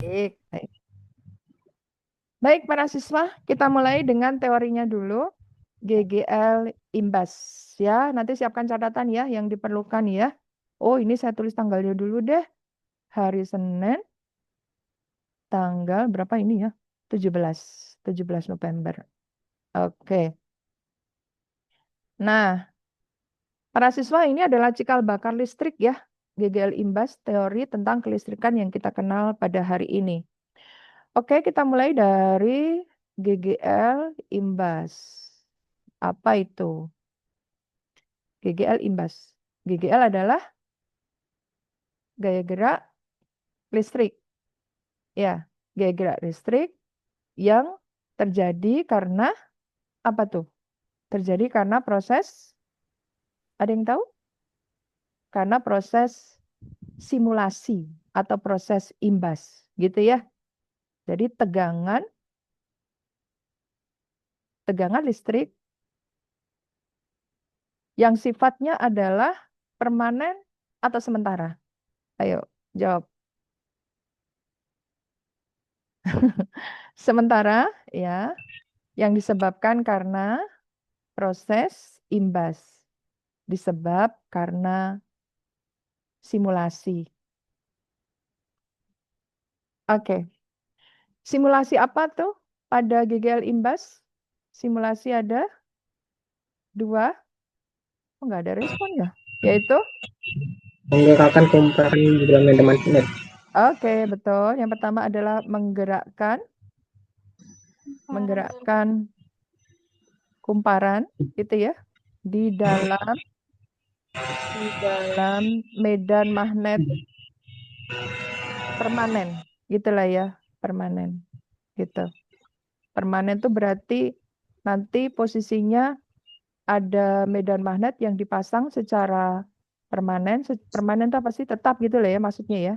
Baik, baik. Baik, para siswa, kita mulai dengan teorinya dulu. GGL imbas ya. Nanti siapkan catatan ya yang diperlukan ya. Oh, ini saya tulis tanggalnya dulu deh. Hari Senin, tanggal berapa ini ya? 17, 17 November. Oke. Nah, para siswa ini adalah cikal bakal listrik ya. GGL imbas, teori tentang kelistrikan yang kita kenal pada hari ini. Oke, kita mulai dari GGL imbas. Apa itu? GGL imbas. GGL adalah gaya gerak listrik. Ya, gaya gerak listrik yang terjadi karena apa tuh? Terjadi karena proses, ada yang tahu? Karena proses simulasi atau proses imbas, gitu ya. Jadi tegangan listrik yang sifatnya adalah permanen atau sementara. Ayo, jawab. Sementara ya, yang disebabkan karena proses imbas. Disebab karena simulasi. Oke. Simulasi apa tuh pada GGL imbas? Simulasi ada dua. Oh, nggak ada respon ya. Yaitu, Menggerakkan kumparan di dalam medan magnet. oke, betul. Yang pertama adalah menggerakkan kumparan, gitu ya, di dalam di dalam medan magnet permanen, gitulah ya, permanen, gitu. Permanen itu berarti nanti posisinya ada medan magnet yang dipasang secara permanen. Permanen itu apa sih? Tetap gitu lah ya maksudnya ya.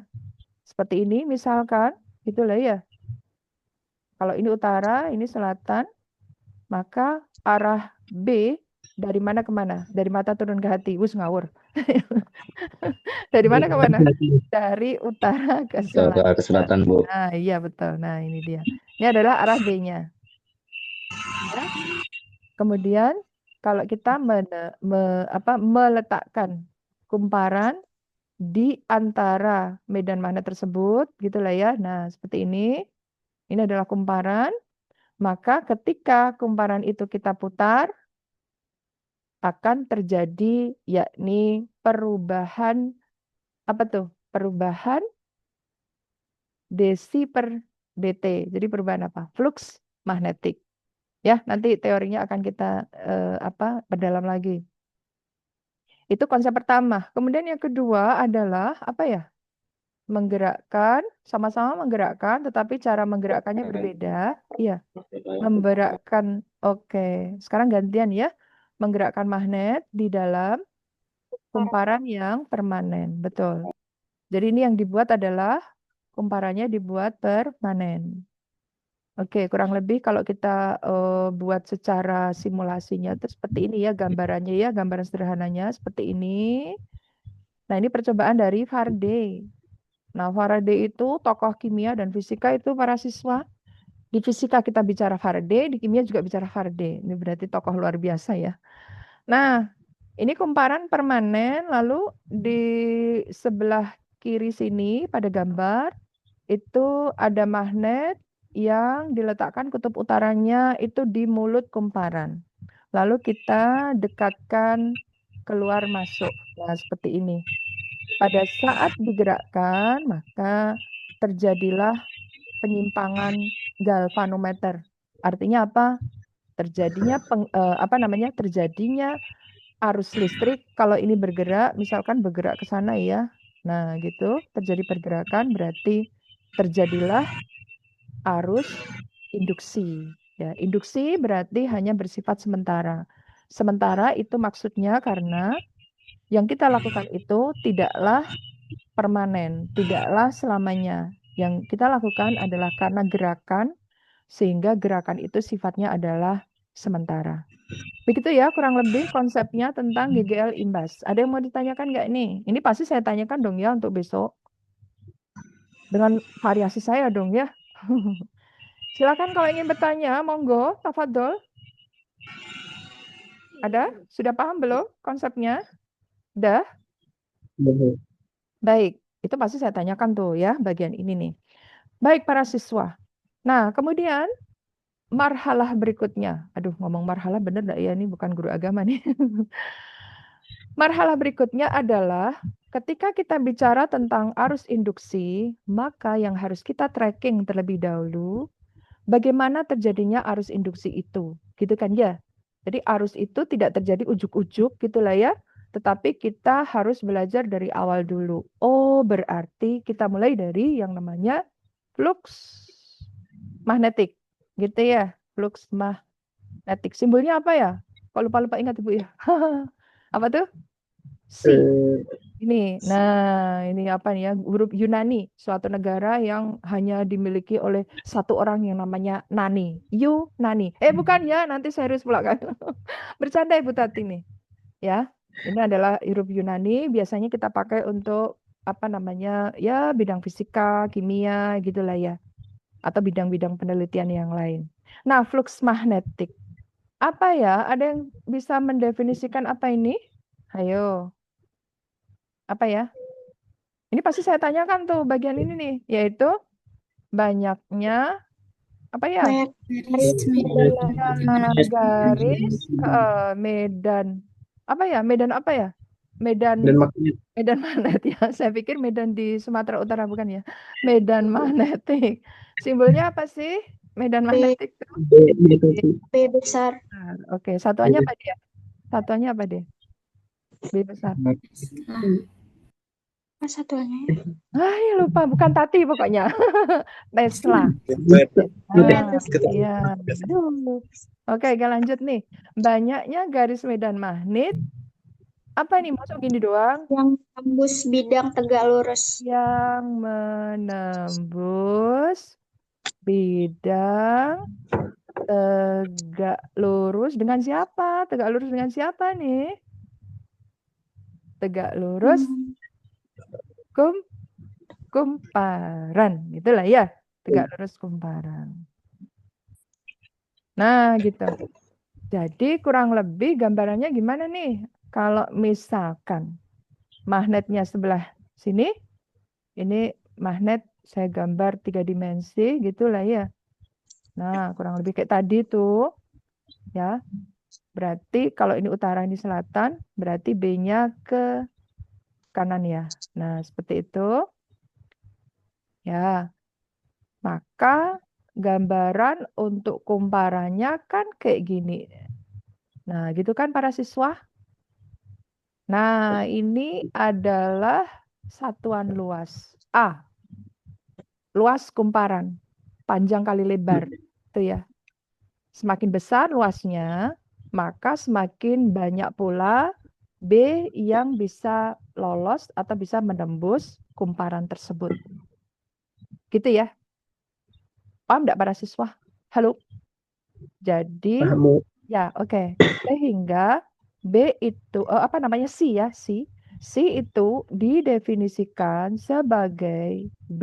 Seperti ini misalkan, gitu lah ya. Kalau ini utara, ini selatan, maka arah B dari mana ke mana? Dari mata turun ke hati. Wus ngawur. Dari mana ke mana? Dari utara ke Ke selatan. selatan, Bu. Nah, iya betul. Nah, ini dia. Ini adalah arah B-nya. Ya. Kemudian kalau kita meletakkan kumparan di antara medan magnet tersebut, gitulah ya. Nah, seperti ini. Ini adalah kumparan. Maka ketika kumparan itu kita putar, akan terjadi yakni perubahan apa tuh? Perubahan desi per dt. Jadi perubahan apa? Flux magnetik. Ya, nanti teorinya akan kita perdalam lagi. Itu konsep pertama. Kemudian yang kedua adalah apa ya? Menggerakkan, sama-sama menggerakkan, tetapi cara menggerakkannya berbeda. Iya, menggerakkan. Oke, sekarang gantian ya. Menggerakkan magnet di dalam kumparan yang permanen. Betul. Jadi ini yang dibuat adalah kumparannya dibuat permanen. Oke, kurang lebih kalau kita buat secara simulasinya itu seperti ini ya gambarannya ya, gambaran sederhananya seperti ini. Nah, ini percobaan dari Faraday. Nah, Faraday itu tokoh kimia dan fisika itu para siswa. Di fisika kita bicara Faraday, di kimia juga bicara Faraday. Ini berarti tokoh luar biasa ya. Nah, ini kumparan permanen, lalu di sebelah kiri sini pada gambar itu ada magnet yang diletakkan kutub utaranya itu di mulut kumparan. Lalu kita dekatkan keluar masuk. Nah, seperti ini. Pada saat digerakkan, maka terjadilah penyimpangan galvanometer. Artinya apa? Terjadinya terjadinya arus listrik kalau ini bergerak, misalkan bergerak ke sana ya. Nah, gitu, terjadi pergerakan berarti terjadilah arus induksi. Ya, induksi berarti hanya bersifat sementara. Sementara itu maksudnya karena yang kita lakukan itu tidaklah permanen, tidaklah selamanya. Yang kita lakukan adalah karena gerakan, sehingga gerakan itu sifatnya adalah sementara. Begitu ya, kurang lebih konsepnya tentang GGL imbas. Ada yang mau ditanyakan nggak nih? Ini pasti saya tanyakan dong ya untuk besok. Dengan variasi saya dong ya. Silakan kalau ingin bertanya, monggo, tafadhol. Ada? Sudah paham belum konsepnya? Udah? Bu. Baik. Itu pasti saya tanyakan tuh ya, bagian ini nih. Baik para siswa. Nah, kemudian marhalah berikutnya. Aduh, ngomong marhalah bener nggak ya? Ini bukan guru agama nih. Marhalah berikutnya adalah ketika kita bicara tentang arus induksi, maka yang harus kita tracking terlebih dahulu bagaimana terjadinya arus induksi itu. Gitu kan ya? Jadi arus itu tidak terjadi ujuk-ujuk gitulah ya. Tetapi kita harus belajar dari awal dulu. Oh, berarti kita mulai dari yang namanya flux magnetik. Gitu ya. Flux magnetik. Simbolnya apa ya? Kok lupa-lupa ingat Ibu ya? Apa tuh? Si. Eh, Ini, nah ini apa nih ya, huruf Yunani, suatu negara yang hanya dimiliki oleh satu orang yang namanya Nani. Yunani. Bukan ya, nanti serius pula kan. Bercanda Ibu Tati nih. Ya, ini adalah huruf Yunani, biasanya kita pakai untuk apa namanya, ya bidang fisika, kimia, gitulah ya. Atau bidang-bidang penelitian yang lain. Nah, flux magnetik. Apa ya? Ada yang bisa mendefinisikan apa ini? Ayo, apa ya? Ini pasti saya tanyakan tuh bagian ini nih, yaitu banyaknya apa ya? Banyak garis medan Nah, garis medan apa ya? Medan apa ya? Medan dan makanya medan magnet ya. Saya pikir medan di Sumatera Utara bukan ya. Medan magnetik. Simbolnya apa sih? Medan B, magnetik tuh. itu sih. B besar. Besar. Oke, satuannya apa dia? Satuannya apa dia? B besar. Apa satuannya ya? Ya lupa, bukan Tati pokoknya. Tesla. Iya, Ah, iya. Aduh. Oke, kita lanjut nih. Banyaknya garis medan magnet. Apa ini? Masuk gini doang. yang tembus bidang tegak lurus. Yang menembus bidang tegak lurus dengan siapa? Tegak lurus dengan siapa nih? Tegak lurus Hmm, kumparan. Gitulah ya. Tegak lurus kumparan. Nah, gitu. Jadi kurang lebih gambarannya gimana nih? Kalau misalkan magnetnya sebelah sini, ini magnet saya gambar 3 dimensi gitulah ya. Nah, kurang lebih kayak tadi tuh ya. Berarti kalau ini utara ini selatan, berarti B-nya ke kanan ya. Nah, seperti itu. Ya, maka gambaran untuk kumparannya kan kayak gini. Nah, gitu kan para siswa? Nah, ini adalah satuan luas. A, luas kumparan, panjang kali lebar. Itu ya. Semakin besar luasnya, maka semakin banyak pula B yang bisa lolos atau bisa menembus kumparan tersebut. Gitu ya. Paham enggak para siswa? Halo. Jadi, Paham. ya oke. Sehingga B itu, apa namanya, C ya, C. C itu didefinisikan sebagai B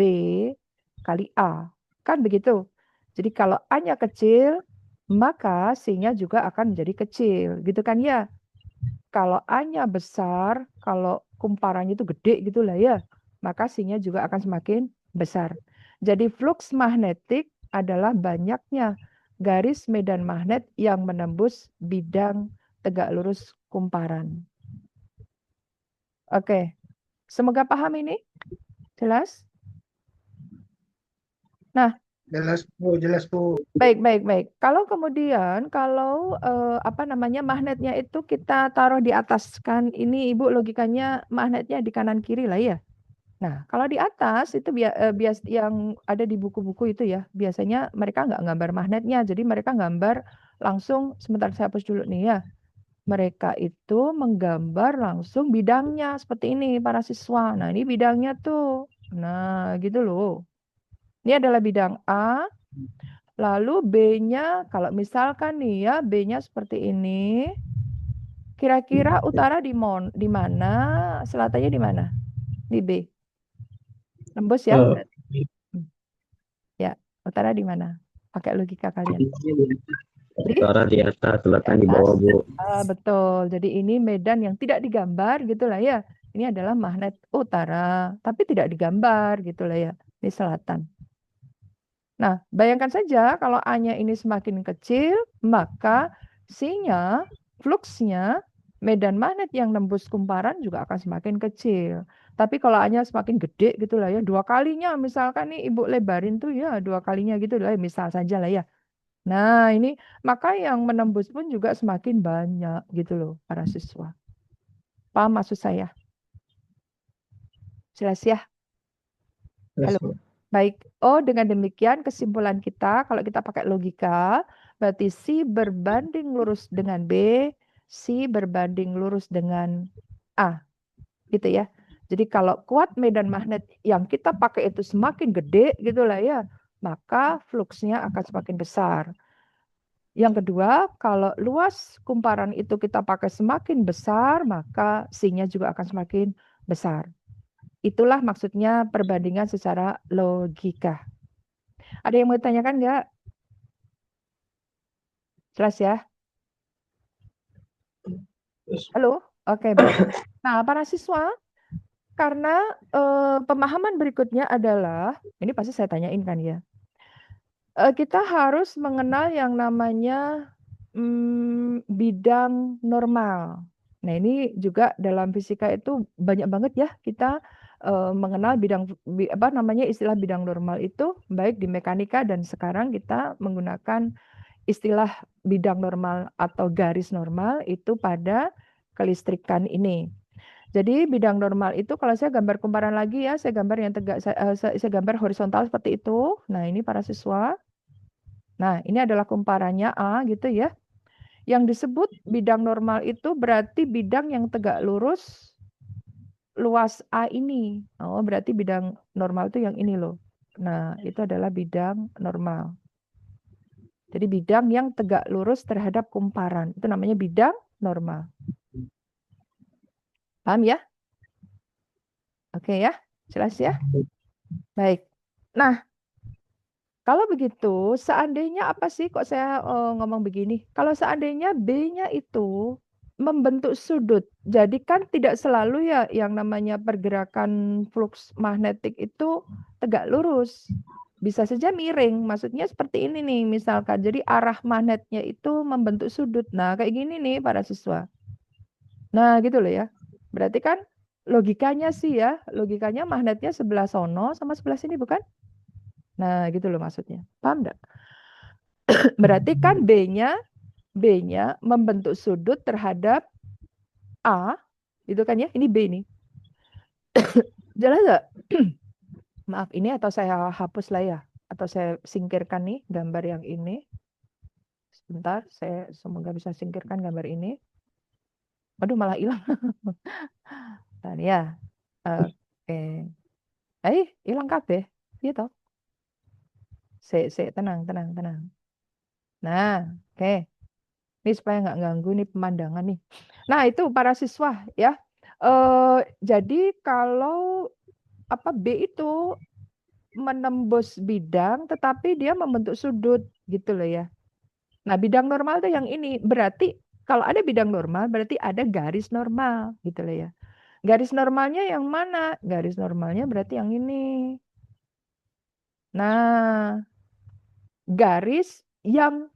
kali A. Kan begitu. Jadi kalau A-nya kecil, maka C-nya juga akan menjadi kecil. Gitu kan ya. Kalau A-nya besar, kalau kumparannya itu gede gitulah ya, maka C-nya juga akan semakin besar. Jadi flux magnetik adalah banyaknya garis medan magnet yang menembus bidang tegak lurus kumparan. Oke, semoga paham ini. Jelas? Nah, Jelas Bu, jelas Bu. baik, baik, baik. Kalau kemudian, kalau apa namanya magnetnya itu kita taruh di atas kan, ini Ibu logikanya magnetnya di kanan kiri lah ya. Nah, kalau di atas itu bias yang ada di buku-buku itu ya, biasanya mereka nggak gambar magnetnya, jadi mereka gambar langsung. Sebentar saya hapus dulu nih ya. Mereka itu menggambar langsung bidangnya seperti ini para siswa. Nah, ini bidangnya tuh. Nah, gitu loh. Ini adalah bidang A. Lalu B-nya, kalau misalkan nih ya, B-nya seperti ini. Kira-kira utara di mana? Selatannya di mana? Di B. Tembus ya? Oh, Ya, utara di mana? Pakai logika kalian. Di Utara di atas, selatan di atas. bawah, Bu. Betul. Jadi ini medan yang tidak digambar gitulah ya. Ini adalah magnet utara, tapi tidak digambar gitulah ya. Ini selatan. Nah, bayangkan saja kalau A-nya ini semakin kecil, maka C-nya, fluxnya, medan magnet yang nembus kumparan juga akan semakin kecil. Tapi kalau A-nya semakin gede gitu lah ya, dua kalinya misalkan nih Ibu lebarin tuh ya, dua kalinya gitu lah ya, misal saja lah ya. Nah, ini maka yang menembus pun juga semakin banyak gitu loh para siswa. Paham maksud saya? Jelas ya? Halo. Baik. Oh, dengan demikian kesimpulan kita, kalau kita pakai logika, berarti C berbanding lurus dengan B, C berbanding lurus dengan A. Gitu ya. Jadi kalau kuat medan magnet yang kita pakai itu semakin gede gitu lah ya, maka fluxnya akan semakin besar. Yang kedua, kalau luas kumparan itu kita pakai semakin besar, maka C-nya juga akan semakin besar. Itulah maksudnya perbandingan secara logika. Ada yang mau ditanyakan nggak? Jelas ya? Halo? Oke, baik. Nah, para siswa, karena pemahaman berikutnya adalah, ini pasti saya tanyain kan ya, kita harus mengenal yang namanya bidang normal. Nah, ini juga dalam fisika itu banyak banget ya kita mengenal apa namanya istilah bidang normal itu baik di mekanika dan sekarang kita menggunakan istilah bidang normal atau garis normal itu pada kelistrikan ini. Jadi bidang normal itu kalau saya gambar kumparan lagi ya, saya gambar yang tegak, saya gambar horizontal seperti itu. Nah, ini para siswa. Nah, ini adalah kumparannya A gitu ya. Yang disebut bidang normal itu berarti bidang yang tegak lurus luas A ini. Oh, berarti bidang normal itu yang ini loh. Nah, itu adalah bidang normal. Jadi bidang yang tegak lurus terhadap kumparan. Itu namanya bidang normal. Paham ya? Oke ya? Jelas ya? Baik. Nah, kalau begitu, seandainya apa sih kok saya ngomong begini? Kalau seandainya B-nya itu membentuk sudut, jadi kan tidak selalu ya yang namanya pergerakan flux magnetik itu tegak lurus. Bisa saja miring, maksudnya seperti ini nih misalkan. Jadi arah magnetnya itu membentuk sudut. Nah, kayak gini nih para siswa. Nah, gitu loh ya. Berarti kan logikanya sih ya, logikanya magnetnya sebelah sono sama sebelah sini bukan? Nah, gitu loh maksudnya. Paham enggak? Berarti kan B-nya membentuk sudut terhadap A, itu kan ya? Ini B nih. Jelas nggak? Maaf, ini atau saya hapus lah ya? Atau saya singkirkan nih gambar yang ini. Sebentar, saya semoga bisa singkirkan gambar ini. Waduh, malah hilang. Tadi ya. Oke. Hilang kabeh. Gitu. Tenang, tenang, tenang. Nah, oke. Ini supaya nggak ganggu nih pemandangan nih. Nah, itu para siswa ya. Jadi kalau apa B itu menembus bidang tetapi dia membentuk sudut gitu loh ya. Nah, bidang normal itu yang ini. Berarti kalau ada bidang normal berarti ada garis normal gitu loh ya. Garis normalnya yang mana? Garis normalnya berarti yang ini. Nah, garis yang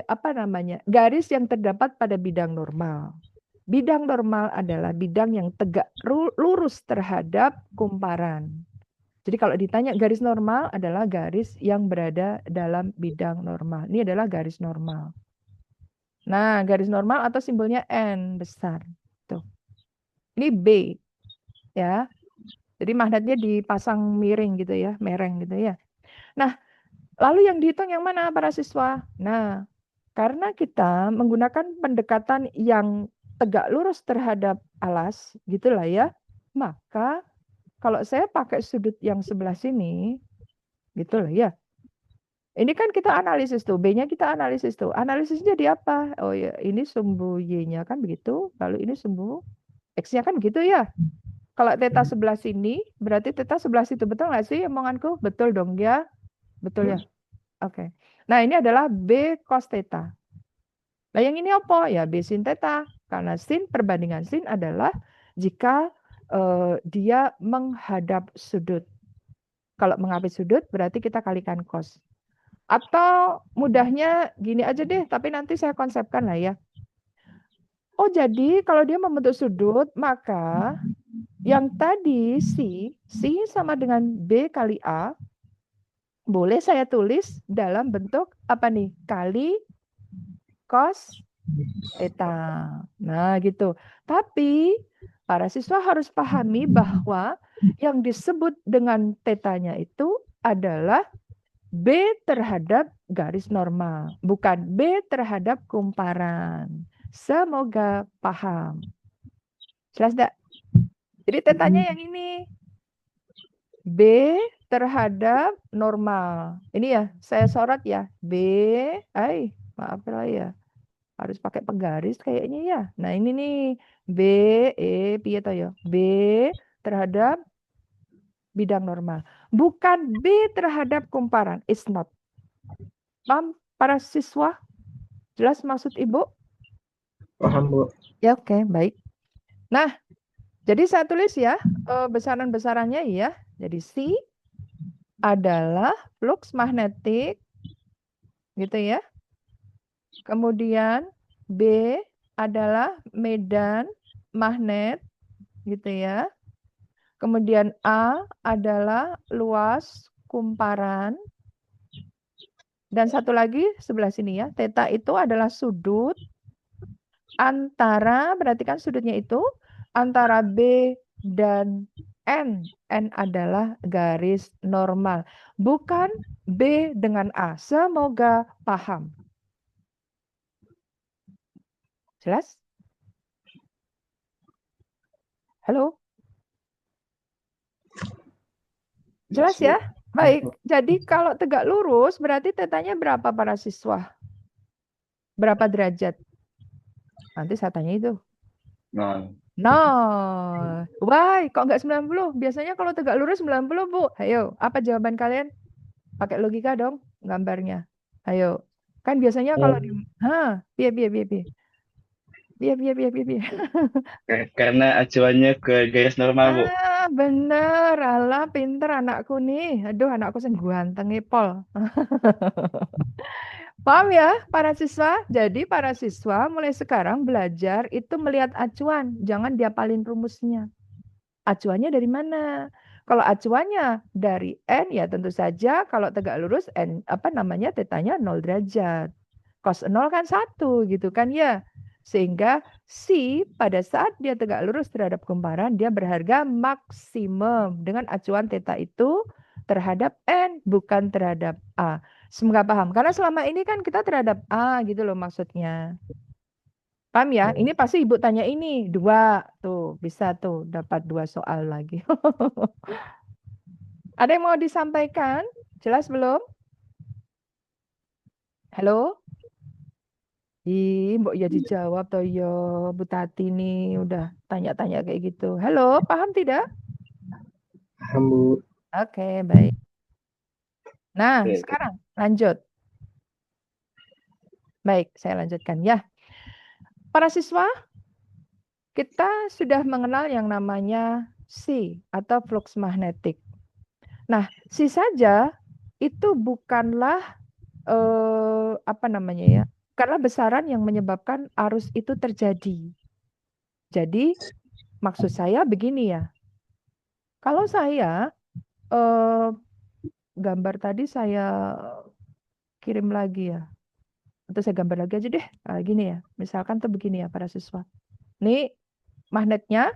apa namanya? Garis yang terdapat pada bidang normal. Bidang normal adalah bidang yang tegak lurus terhadap kumparan. Jadi kalau ditanya garis normal adalah garis yang berada dalam bidang normal. Ini adalah garis normal. Nah, garis normal atau simbolnya N besar. Tuh. Ini B ya. Jadi magnetnya dipasang miring gitu ya, mereng gitu ya. Nah, lalu yang dihitung yang mana para siswa? Nah, karena kita menggunakan pendekatan yang tegak lurus terhadap alas, gitulah ya, maka kalau saya pakai sudut yang sebelah sini, gitulah ya. Ini kan kita analisis tuh, B-nya kita analisis tuh. Analisisnya di apa? Oh ya, ini sumbu Y-nya kan begitu, lalu ini sumbu X-nya kan begitu ya. Kalau theta sebelah sini, berarti theta sebelah situ. Betul nggak sih omonganku? Betul dong ya. Betul ya? Oke. Nah, ini adalah B cos theta. Nah, yang ini apa? Ya B sin theta. Karena sin perbandingan sin adalah jika dia menghadap sudut. Kalau menghadap sudut berarti kita kalikan cos. Atau mudahnya gini aja deh, tapi nanti saya konsepkan lah ya. Oh, jadi kalau dia membentuk sudut, maka yang tadi C sama dengan B kali A, boleh saya tulis dalam bentuk apa nih? Kali cos theta. Nah, gitu. Tapi para siswa harus pahami bahwa yang disebut dengan tetanya itu adalah B terhadap garis normal, bukan B terhadap kumparan. Semoga paham. Jelas enggak? Jadi tetanya yang ini. B terhadap normal. Ini ya, saya sorot ya. B, maaf lah ya. Harus pakai penggaris kayaknya ya. Nah, ini nih B, piye to ya? B terhadap bidang normal. Bukan B terhadap kumparan. It's not. Paham para siswa? Jelas maksud Ibu? Paham, Bu. Ya, oke, baik. Nah, jadi saya tulis ya besaran-besarannya ya. Jadi C adalah flux magnetik gitu ya. Kemudian B adalah medan magnet gitu ya. Kemudian A adalah luas kumparan. Dan satu lagi sebelah sini ya, theta itu adalah sudut antara, berarti kan sudutnya itu antara B dan N. N adalah garis normal, bukan B dengan A. Semoga paham. Jelas? Halo? Jelas ya? Baik, jadi kalau tegak lurus berarti tetanya berapa para siswa? Berapa derajat? Nanti saya tanya itu. 0. 0. Why? Kok nggak 90? Biasanya kalau tegak lurus 90, Bu. Ayo, apa jawaban kalian? Pakai logika dong gambarnya. Ayo. Kan biasanya kalau di... piye. Karena acuannya ke garis normal, Bu. Bener. Alah, pinter anakku nih. Aduh, anakku sing ganteng nih, Pol. Paham ya, para siswa? Jadi para siswa mulai sekarang belajar itu melihat acuan, jangan diapalin rumusnya. Acuannya dari mana? Kalau acuannya dari N, ya tentu saja kalau tegak lurus N, tetanya 0 derajat. Cos 0 kan 1 gitu kan ya. Sehingga C pada saat dia tegak lurus terhadap kumparan, dia berharga maksimum dengan acuan theta itu terhadap N, bukan terhadap A. Semoga paham. Karena selama ini kan kita terhadap A gitu loh maksudnya. Paham ya? Ini pasti Ibu tanya ini. 2. Tuh, bisa tuh dapat 2 soal lagi. Ada yang mau disampaikan? Jelas belum? Halo? Mbok ya dijawab toh ya. Bu Tati nih udah tanya-tanya kayak gitu. Halo, paham tidak? Paham, Bu. Oke, baik. Nah, Oke. sekarang lanjut. Baik, saya lanjutkan ya. Para siswa, kita sudah mengenal yang namanya C atau flux magnetik. Nah, C saja itu bukanlah bukanlah besaran yang menyebabkan arus itu terjadi. Jadi, maksud saya begini ya. Kalau saya gambar tadi saya kirim lagi ya. Atau saya gambar lagi aja deh. Gini ya. Misalkan tuh begini ya para siswa. Nih magnetnya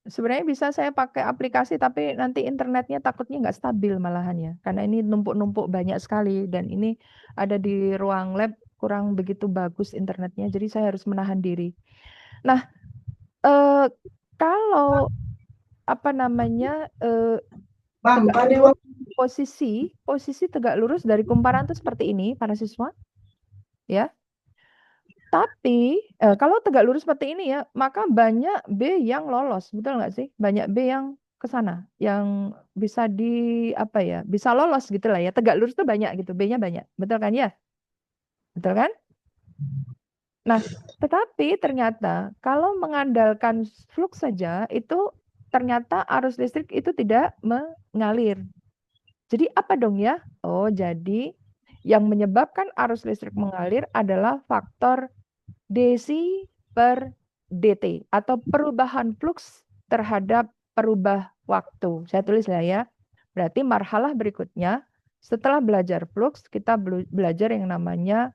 sebenarnya bisa saya pakai aplikasi tapi nanti internetnya takutnya nggak stabil malahan ya. Karena ini numpuk-numpuk banyak sekali dan ini ada di ruang lab kurang begitu bagus internetnya. Jadi saya harus menahan diri. Nah, kalau posisi tegak lurus dari kumparan itu seperti ini para siswa. Ya. Tapi kalau tegak lurus seperti ini ya, maka banyak B yang lolos, betul nggak sih? Banyak B yang ke sana, yang bisa bisa lolos gitu lah ya. Tegak lurus tuh banyak gitu, B-nya banyak. Betul kan ya? Betul kan? Nah, tetapi ternyata kalau mengandalkan flux saja itu ternyata arus listrik itu tidak mengalir. Jadi apa dong ya? Oh, jadi yang menyebabkan arus listrik mengalir adalah faktor dc per dt atau perubahan flux terhadap perubah waktu. Saya tulis lah ya. Berarti marhalah berikutnya setelah belajar flux kita belajar yang namanya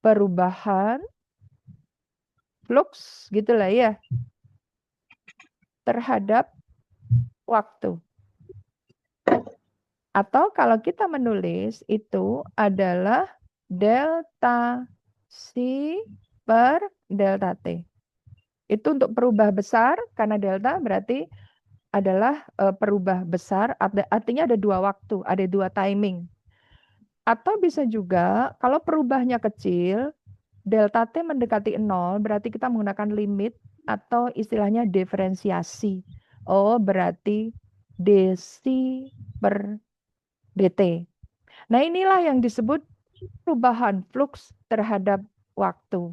perubahan flux gitulah ya terhadap waktu. Atau kalau kita menulis itu adalah delta C per delta T. Itu untuk perubah besar karena delta berarti adalah perubah besar, artinya ada dua waktu, ada dua timing. Atau bisa juga kalau perubahnya kecil, delta T mendekati 0, berarti kita menggunakan limit atau istilahnya diferensiasi. Oh, berarti dc per dt. Nah, inilah yang disebut perubahan flux terhadap waktu.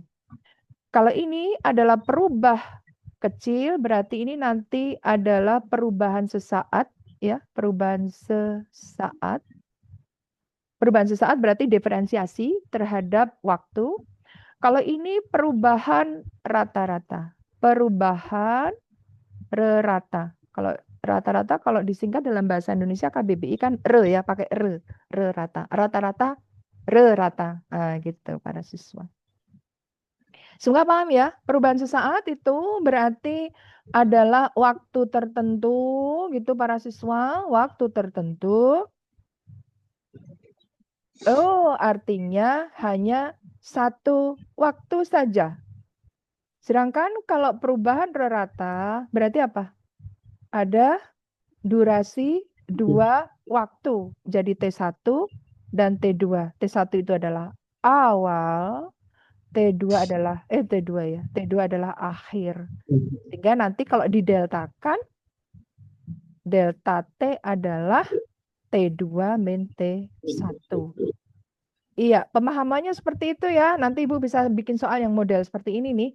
Kalau ini adalah perubah kecil, berarti ini nanti adalah perubahan sesaat, ya, perubahan sesaat. Perubahan sesaat berarti diferensiasi terhadap waktu. Kalau ini perubahan rata-rata, perubahan rata. Kalau rata-rata kalau disingkat dalam bahasa Indonesia KBBI kan ya, pakai rata. Rata-rata, rata. Nah, gitu para siswa. Semoga paham ya, perubahan sesaat itu berarti adalah waktu tertentu gitu para siswa, waktu tertentu. Oh, artinya hanya satu waktu saja. Sedangkan kalau perubahan rata berarti apa? Ada durasi dua waktu. Jadi T1 dan T2. T1 itu adalah awal, T2 adalah T2 ya. T2 adalah akhir. Sehingga nanti kalau dideltakan delta T adalah T2 min T1. Iya, pemahamannya seperti itu ya. Nanti Ibu bisa bikin soal yang model seperti ini nih.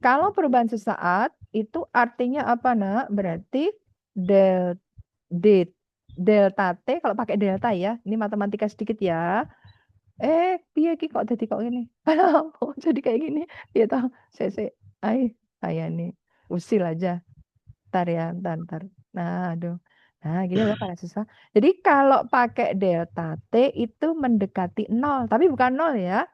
Kalau perubahan sesaat itu artinya apa, Nak? Berarti delta T, kalau pakai delta ya. Ini matematika sedikit ya. Piye ki kok jadi kok ini? Oh, jadi kayak gini. Ya tahu, saya nih usil aja. Ntar ya, ntar. Nah, aduh. Nah, gini loh para siswa. Jadi kalau pakai delta T itu mendekati 0. Tapi bukan 0 ya.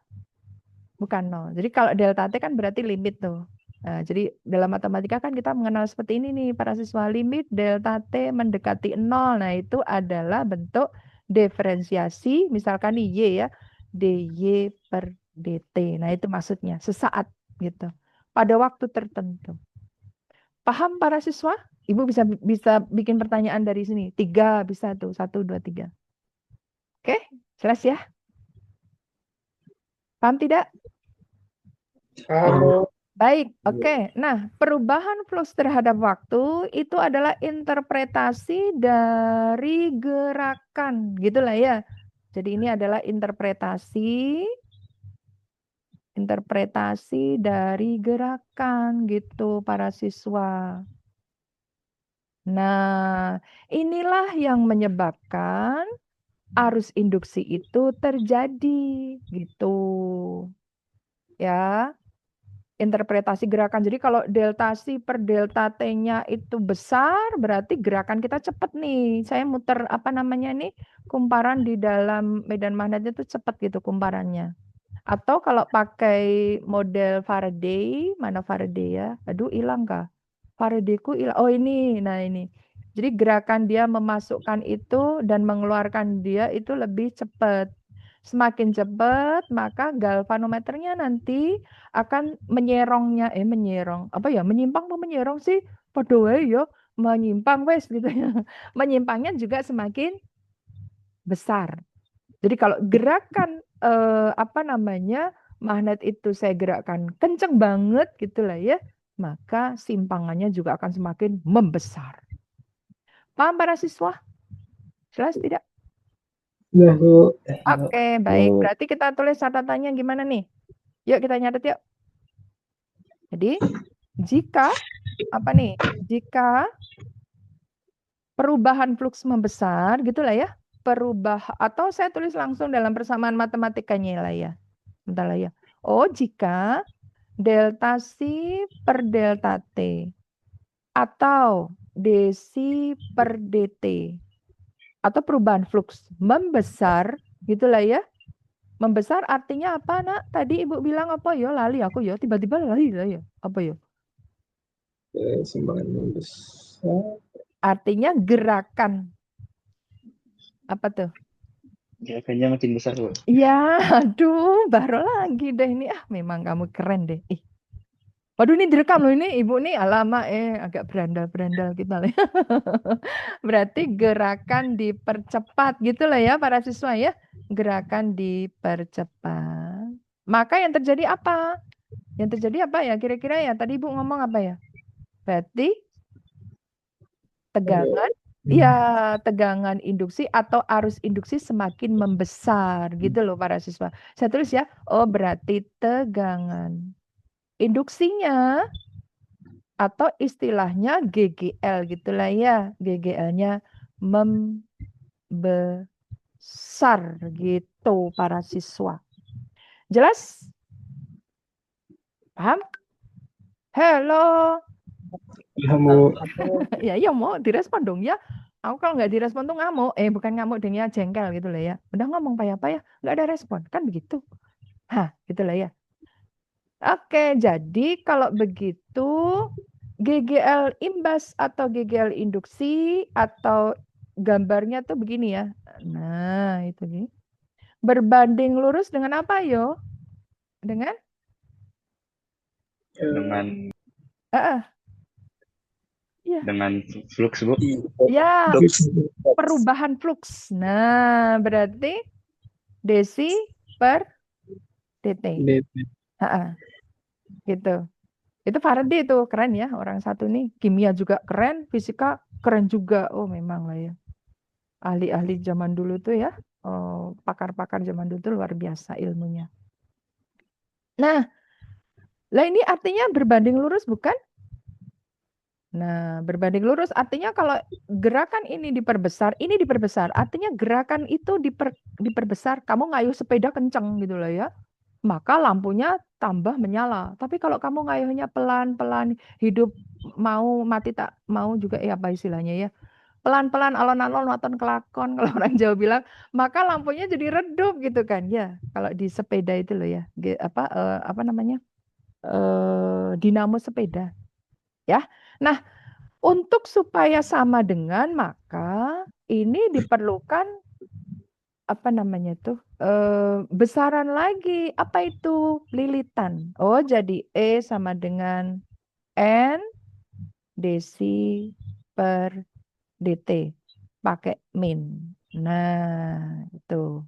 Bukan 0. Jadi kalau delta T kan berarti limit tuh. Nah, jadi dalam matematika kan kita mengenal seperti ini nih para siswa. Limit delta T mendekati 0. Nah, itu adalah bentuk diferensiasi. Misalkan nih Y ya. dy per dt. Nah, itu maksudnya. Sesaat gitu. Pada waktu tertentu. Paham para siswa? Ibu bisa bikin pertanyaan dari sini. 3 bisa tuh. 1, 2, 3. Oke, jelas ya? Paham tidak? Baik, oke. Nah, perubahan flux terhadap waktu itu adalah interpretasi dari gerakan, gitulah ya. Jadi ini adalah interpretasi dari gerakan gitu para siswa. Nah, inilah yang menyebabkan arus induksi itu terjadi gitu. Ya, interpretasi gerakan. Jadi kalau delta C per delta T-nya itu besar, berarti gerakan kita cepat nih. Saya muter apa namanya nih, kumparan di dalam medan magnetnya itu cepat gitu kumparannya. Atau kalau pakai model Faraday, mana Faraday ya? Aduh, hilang kah? Faradayku hilang. Oh ini, nah ini. Jadi gerakan dia memasukkan itu dan mengeluarkan dia itu lebih cepat. Semakin cepat, maka galvanometernya nanti akan menyerong. Apa ya? Menyimpang apa menyerong sih? Padha wae ya, menyimpang wes gitu ya. Menyimpangnya juga semakin besar. Jadi kalau gerakan apa namanya magnet itu saya gerakkan kenceng banget gitulah ya, maka simpangannya juga akan semakin membesar. Paham para siswa? Jelas tidak? Ya, Bu. Oke, baik. Berarti kita tulis catatannya gimana nih? Yuk kita nyatet yuk. Jadi, jika apa nih? Jika perubahan fluks membesar, gitulah ya. Atau saya tulis langsung dalam persamaan matematikanya lah ya. Bentar lah ya. Oh, jika delta C per delta T atau dc per dt atau perubahan fluks membesar, gitulah ya. Membesar artinya apa, Nak? Tadi Ibu bilang apa ya? Lali aku ya. Tiba-tiba lali lah ya. Apa ya? Sumbangan membesar. Artinya gerakan. Apa tuh? Gerakannya makin besar, Bu. Ya, aduh, baru lagi deh ini. Memang kamu keren deh. Waduh, ini direkam loh ini. Ibu nih alamak agak berandal-berandal kita lah. Berarti gerakan dipercepat gitu lah ya para siswa ya. Gerakan dipercepat. Maka yang terjadi apa? Yang terjadi apa ya? Kira-kira ya tadi Ibu ngomong apa ya? Berarti tegangan, ya tegangan induksi atau arus induksi semakin membesar gitu loh para siswa. Saya tulis ya, oh berarti tegangan induksinya atau istilahnya GGL gitulah ya, GGL-nya membesar gitu para siswa. Jelas? Paham? Halo. Ya, Bu. Ya mau direspon dong ya. Aku kalau nggak direspon tuh ngamuk. Bukan ngamuk, dia jengkel gitu lah ya. Udah ngomong apa ya, nggak ada respon. Kan begitu. Gitu lah ya. Oke, jadi kalau begitu GGL imbas atau GGL induksi atau gambarnya tuh begini ya. Nah, itu nih. Berbanding lurus dengan apa yo? Dengan? Dengan Ya. dengan flux, Bu. Ya, perubahan fluks. Nah, berarti dc per dt. Gitu. Itu Faraday itu keren ya, orang satu nih. Kimia juga keren, fisika keren juga. Oh, memang lah ya. Ahli-ahli zaman dulu tuh ya. Oh, pakar-pakar zaman dulu tuh luar biasa ilmunya. Nah, lah ini artinya berbanding lurus bukan? Nah, berbanding lurus artinya kalau gerakan ini diperbesar, artinya gerakan itu diperbesar. Kamu ngayuh sepeda kenceng gitu loh ya, maka lampunya tambah menyala. Tapi kalau kamu ngayuhnya pelan-pelan, hidup mau mati tak mau juga, apa istilahnya ya, pelan-pelan alon-alon waton kelakon kalau orang Jawa bilang, maka lampunya jadi redup gitu kan ya. Kalau di sepeda itu loh ya, apa namanya, dinamo sepeda ya. Nah, untuk supaya sama dengan, maka ini diperlukan apa namanya tuh, besaran lagi. Apa itu? Lilitan. Oh, jadi E sama dengan N dc per dt. Pakai min. Nah, itu.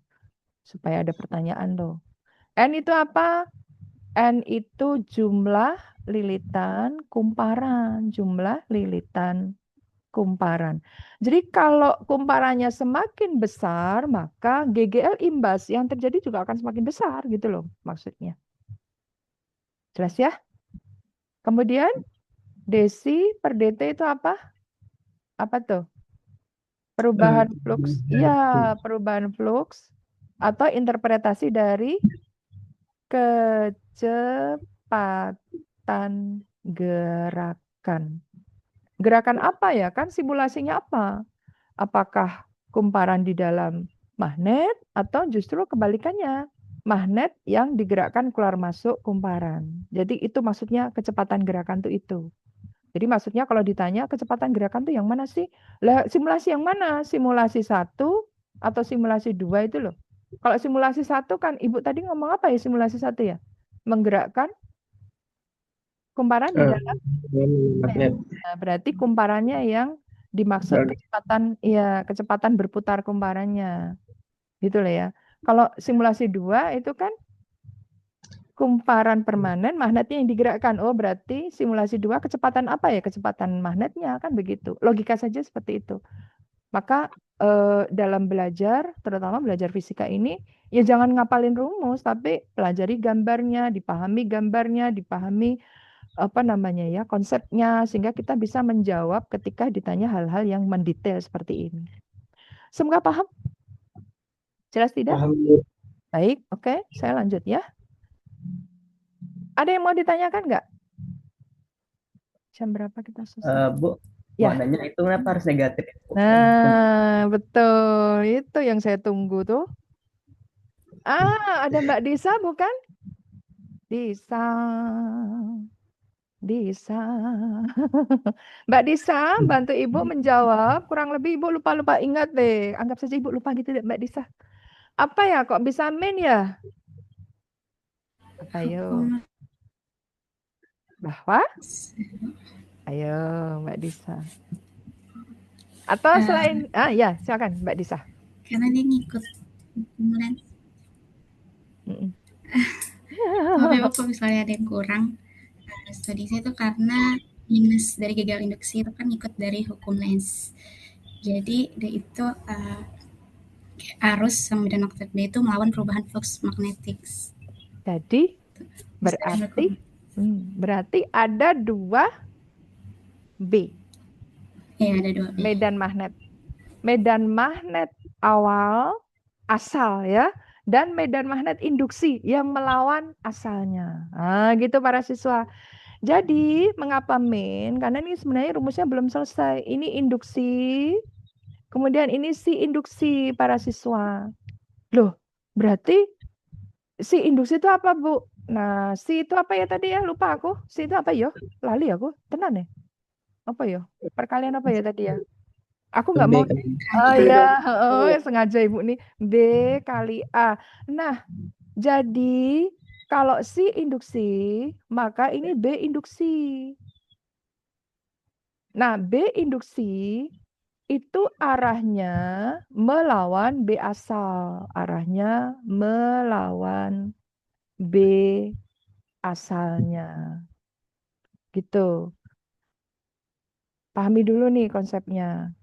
Supaya ada pertanyaan loh. N itu apa? N itu jumlah lilitan kumparan. Jumlah lilitan kumparan. Jadi kalau kumparannya semakin besar, maka GGL imbas yang terjadi juga akan semakin besar gitu loh maksudnya. Jelas ya? Kemudian dc per dt itu apa? Apa tuh? Perubahan fluks. Iya, perubahan fluks atau interpretasi dari kecepatan gerakan. Gerakan apa ya? Kan simulasinya apa? Apakah kumparan di dalam magnet atau justru kebalikannya? Magnet yang digerakkan keluar masuk kumparan. Jadi itu maksudnya kecepatan gerakan tuh itu. Jadi maksudnya kalau ditanya kecepatan gerakan tuh yang mana sih? Lah, simulasi yang mana? Simulasi 1 atau simulasi 2 itu loh. Kalau simulasi 1 kan Ibu tadi ngomong apa ya simulasi 1 ya? Menggerakkan kumparan di dalam magnet. Nah, berarti kumparannya yang dimaksud kecepatan berputar kumparannya. Gitu lah ya. Kalau simulasi 2 itu kan kumparan permanen, magnetnya yang digerakkan. Oh, berarti simulasi 2 kecepatan apa ya? Kecepatan magnetnya, kan begitu. Logika saja seperti itu. Maka dalam belajar, terutama belajar fisika ini, ya jangan ngapalin rumus, tapi pelajari gambarnya, dipahami apa namanya ya, konsepnya, sehingga kita bisa menjawab ketika ditanya hal-hal yang mendetail seperti ini. Semoga paham? Jelas tidak? Paham, Bu. Baik, oke, saya lanjut ya. Ada yang mau ditanyakan nggak? Jam berapa kita selesai? Bu, Ya. mau nanya itu kenapa harus negatif? Nah, betul. Itu yang saya tunggu tuh. Ada Mbak Disa bukan? Disa. Mbak Disa, bantu Ibu menjawab. Kurang lebih Ibu lupa-lupa, ingat deh. Anggap saja Ibu lupa gitu deh, Mbak Disa. Apa ya, kok bisa min ya? Apa yo? Bahwa? Ayo, Mbak Disa. Atau selain, ya, silakan Mbak Disa. Karena dia ngikut Lens. Mm-mm. Tapi kalau misalnya ada yang kurang, studi saya itu karena minus dari gagal induksi itu kan ikut dari hukum Lens. Jadi dia itu arus sama medan magnetik dia itu melawan perubahan flux magnetik. Jadi berarti ada 2 B. Ya, ada 2 B. Medan magnet. Medan magnet awal asal ya, dan medan magnet induksi yang melawan asalnya. Nah, gitu para siswa. Jadi, mengapa min? Karena ini sebenarnya rumusnya belum selesai. Ini induksi, kemudian ini si induksi para siswa. Loh, berarti si induksi itu apa, Bu? Nah, si itu apa ya tadi ya? Lupa aku. Si itu apa ya? Lali aku. Tenan ya? Apa ya? Perkalian apa ya tadi ya? Aku nggak mau. Oh ya, sengaja Ibu nih. B kali A. Nah, jadi kalau si induksi, maka ini B induksi. Nah, B induksi itu arahnya melawan B asal. Arahnya melawan B asalnya. Gitu. Pahami dulu nih konsepnya.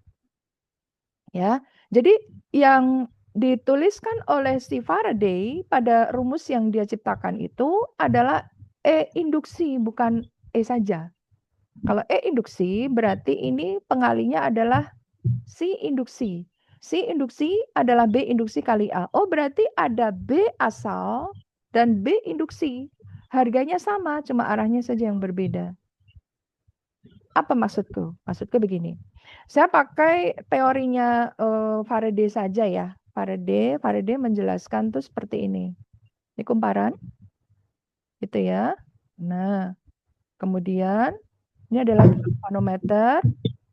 Ya. Jadi yang dituliskan oleh si Faraday pada rumus yang dia ciptakan itu adalah E induksi, bukan E saja. Kalau E induksi berarti ini pengalinya adalah si induksi. Si induksi adalah B induksi kali A. Oh, berarti ada B asal dan B induksi. Harganya sama, cuma arahnya saja yang berbeda. Apa maksudku? Maksudku begini. Saya pakai teorinya Faraday saja ya. Faraday menjelaskan tuh seperti ini. Ini kumparan. Gitu ya. Nah, kemudian ini adalah galvanometer.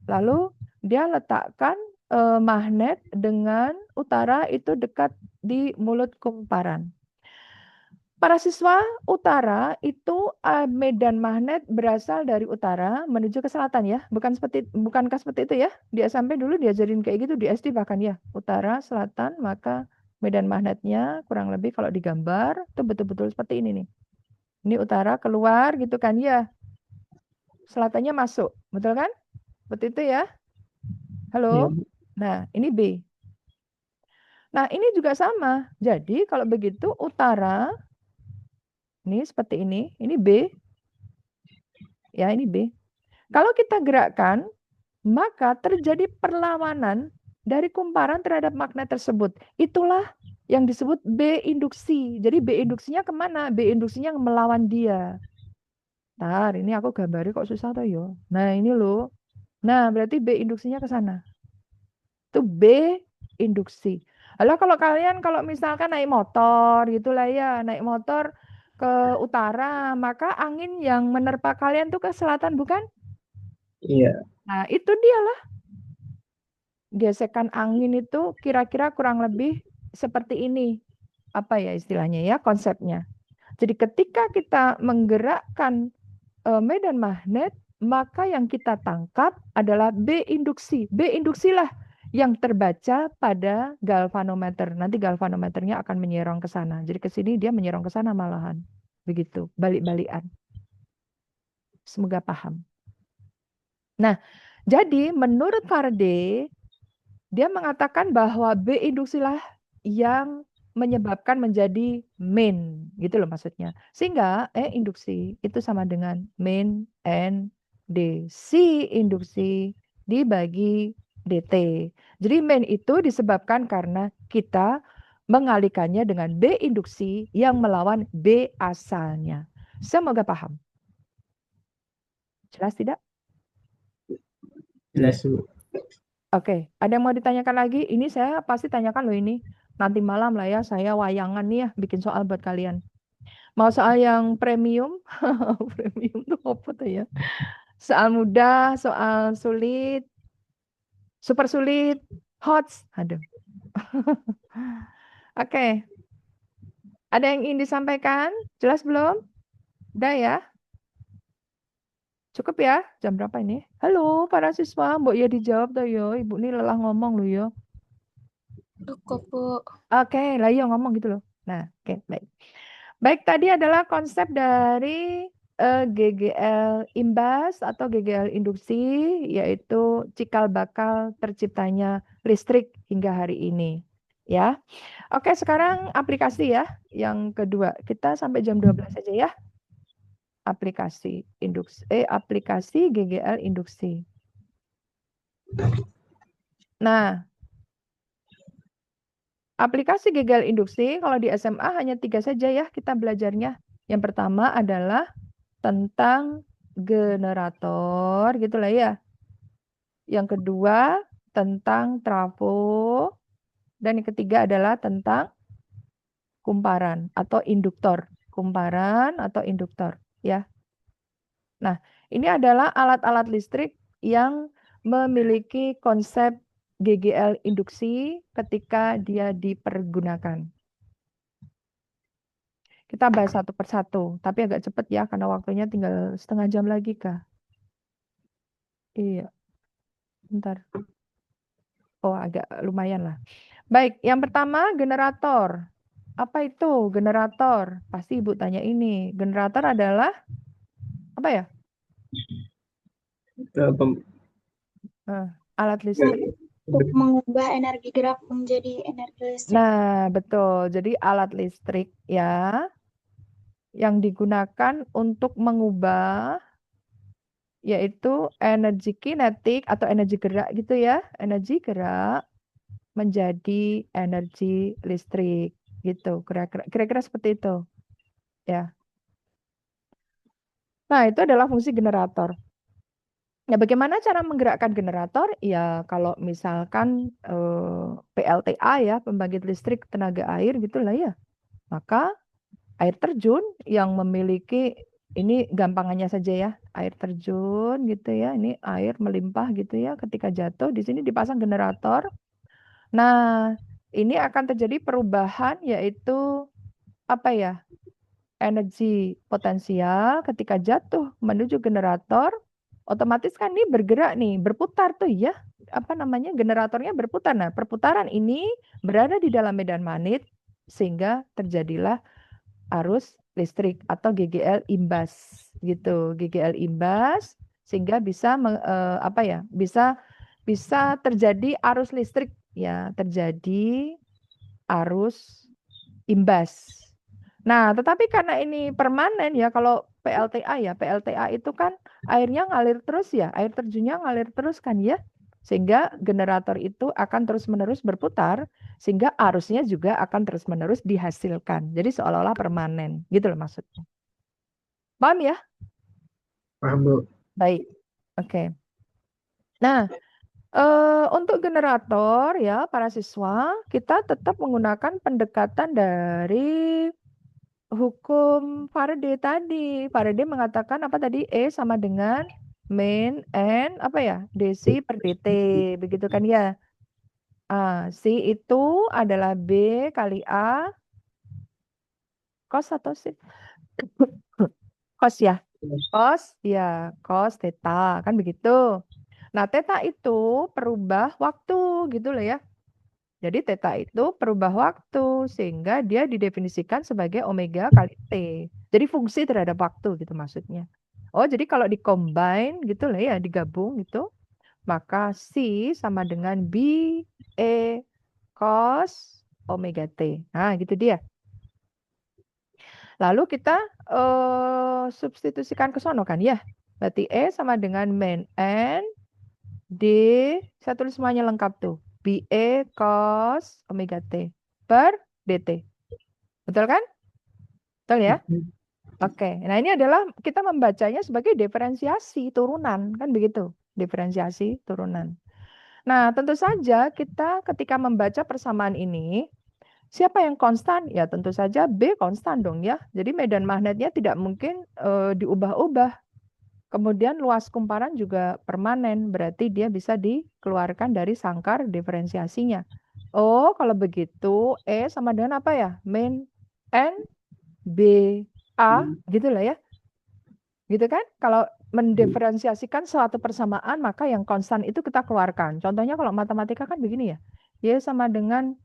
Lalu dia letakkan magnet dengan utara itu dekat di mulut kumparan. Para siswa utara itu medan magnet berasal dari utara menuju ke selatan ya. Bukankah seperti itu ya? Di SMP dulu diajarin kayak gitu, di SD bahkan ya. Utara, selatan, maka medan magnetnya kurang lebih kalau digambar itu betul-betul seperti ini nih. Ini utara keluar gitu kan ya. Selatannya masuk, betul kan? Seperti itu ya. Halo? Nah, ini B. Nah, ini juga sama. Jadi kalau begitu utara ini seperti ini B. Ya, ini B. Kalau kita gerakkan, maka terjadi perlawanan dari kumparan terhadap magnet tersebut. Itulah yang disebut B induksi. Jadi B induksinya kemana? B induksinya melawan dia. Ntar, ini aku gambari kok susah toh yo. Nah, ini loh. Nah, berarti B induksinya ke sana. Itu B induksi. Lalu kalau misalkan naik motor gitulah ya, naik motor ke utara, maka angin yang menerpa kalian tuh ke selatan, bukan? Iya. Nah, itu dialah. Gesekan angin itu kira-kira kurang lebih seperti ini. Apa ya istilahnya ya, konsepnya. Jadi ketika kita menggerakkan medan magnet, maka yang kita tangkap adalah B induksi. B induksilah yang terbaca pada galvanometer. Nanti galvanometernya akan menyerong ke sana. Jadi ke sini dia menyerong ke sana malahan. begitu, balik-balikan. Semoga paham. Nah, jadi menurut Faraday, dia mengatakan bahwa B induksilah yang menyebabkan menjadi main, gitu loh maksudnya. Sehingga E induksi itu sama dengan main N D. C induksi dibagi DT. Jadi main itu disebabkan karena kita mengalihkannya dengan B induksi yang melawan B asalnya. Semoga paham. Jelas tidak? Jelas, Bu. Oke, ada yang mau ditanyakan lagi? Ini saya pasti tanyakan loh ini. Nanti malam lah ya, saya wayangan nih ya, bikin soal buat kalian. Mau soal yang premium? Premium tuh apa tuh ya? Soal mudah, soal sulit, super sulit, hot. Aduh. Oke. Ada yang ingin disampaikan? Jelas belum? Udah ya? Cukup ya? Jam berapa ini? Halo para siswa, Mbok ya dijawab tuh yo. Ibu ini lelah ngomong loh yo. Cukup, Bu. Oke, lah iya ngomong gitu loh. Nah, oke, baik. Baik, tadi adalah konsep dari GGL imbas atau GGL induksi, yaitu cikal bakal terciptanya listrik hingga hari ini. Ya, oke, sekarang aplikasi ya, yang kedua. Kita sampai jam 12 saja ya. Aplikasi aplikasi GGL induksi. Nah, aplikasi GGL induksi kalau di SMA hanya 3 saja ya kita belajarnya. Yang pertama adalah tentang generator gitulah ya. Yang kedua tentang trafo dan yang ketiga adalah tentang kumparan atau induktor. Kumparan atau induktor ya. Nah, ini adalah alat-alat listrik yang memiliki konsep GGL induksi ketika dia dipergunakan. Kita bahas satu persatu, tapi agak cepat ya karena waktunya tinggal setengah jam lagi kah? Iya, bentar. Oh, agak lumayan lah. Baik, yang pertama generator. Apa itu generator? Pasti Ibu tanya ini. Generator adalah apa ya? Alat listrik. Untuk mengubah energi gerak menjadi energi listrik. Nah, betul. Jadi alat listrik ya yang digunakan untuk mengubah yaitu energi kinetik atau energi gerak gitu ya. Energi gerak menjadi energi listrik gitu. Kira-kira seperti itu. Ya. Nah, itu adalah fungsi generator. Ya, bagaimana cara menggerakkan generator? Ya, kalau misalkan PLTA ya, pembangkit listrik tenaga air gitulah ya. Maka air terjun yang memiliki ini gampangannya saja ya, air terjun gitu ya. Ini air melimpah gitu ya ketika jatuh di sini dipasang generator. Nah, ini akan terjadi perubahan yaitu apa ya? Energi potensial ketika jatuh menuju generator otomatis kan ini bergerak nih, berputar tuh ya. Apa namanya? Generatornya berputar. Nah, perputaran ini berada di dalam medan magnet sehingga terjadilah arus listrik atau GGL imbas gitu. GGL imbas sehingga bisa apa ya? Bisa terjadi arus listrik ya, terjadi arus imbas. Nah, tetapi karena ini permanen ya, kalau PLTA ya, PLTA itu kan airnya ngalir terus ya, air terjunnya ngalir terus kan ya, sehingga generator itu akan terus-menerus berputar, sehingga arusnya juga akan terus-menerus dihasilkan. Jadi seolah-olah permanen, gitu loh maksudnya. Paham ya? Paham, Bu. Baik, oke. Nah, untuk generator ya, para siswa, kita tetap menggunakan pendekatan dari hukum Faraday tadi. Faraday mengatakan apa tadi? E sama dengan main N apa ya? DC per DT. Begitu kan ya? C itu adalah B kali A cos atau sin? Cos ya. Cos theta kan begitu. Nah, theta itu perubah waktu gitu loh ya. Jadi theta itu perubah waktu. sehingga dia didefinisikan sebagai omega kali T. Jadi fungsi terhadap waktu gitu maksudnya. Oh, jadi kalau di-combine gitu lah ya, digabung gitu, maka C sama dengan B E cos omega T. Nah, gitu dia. Lalu kita substitusikan ke sono kan ya. Berarti E sama dengan min N D, saya tulis semuanya lengkap tuh. BE cos omega T per DT. Betul kan? Betul ya? Oke. Nah, ini adalah kita membacanya sebagai diferensiasi turunan, kan begitu? Diferensiasi turunan. Nah, tentu saja kita ketika membaca persamaan ini, siapa yang konstan? Ya, tentu saja B konstan dong ya. Jadi medan magnetnya tidak mungkin diubah-ubah. Kemudian luas kumparan juga permanen, berarti dia bisa dikeluarkan dari sangkar diferensiasinya. Oh, kalau begitu E sama dengan apa ya? Min N B A, gitu lah ya. Gitu kan? Kalau mendiferensiasikan suatu persamaan, maka yang konstan itu kita keluarkan. Contohnya kalau matematika kan begini ya. Y sama dengan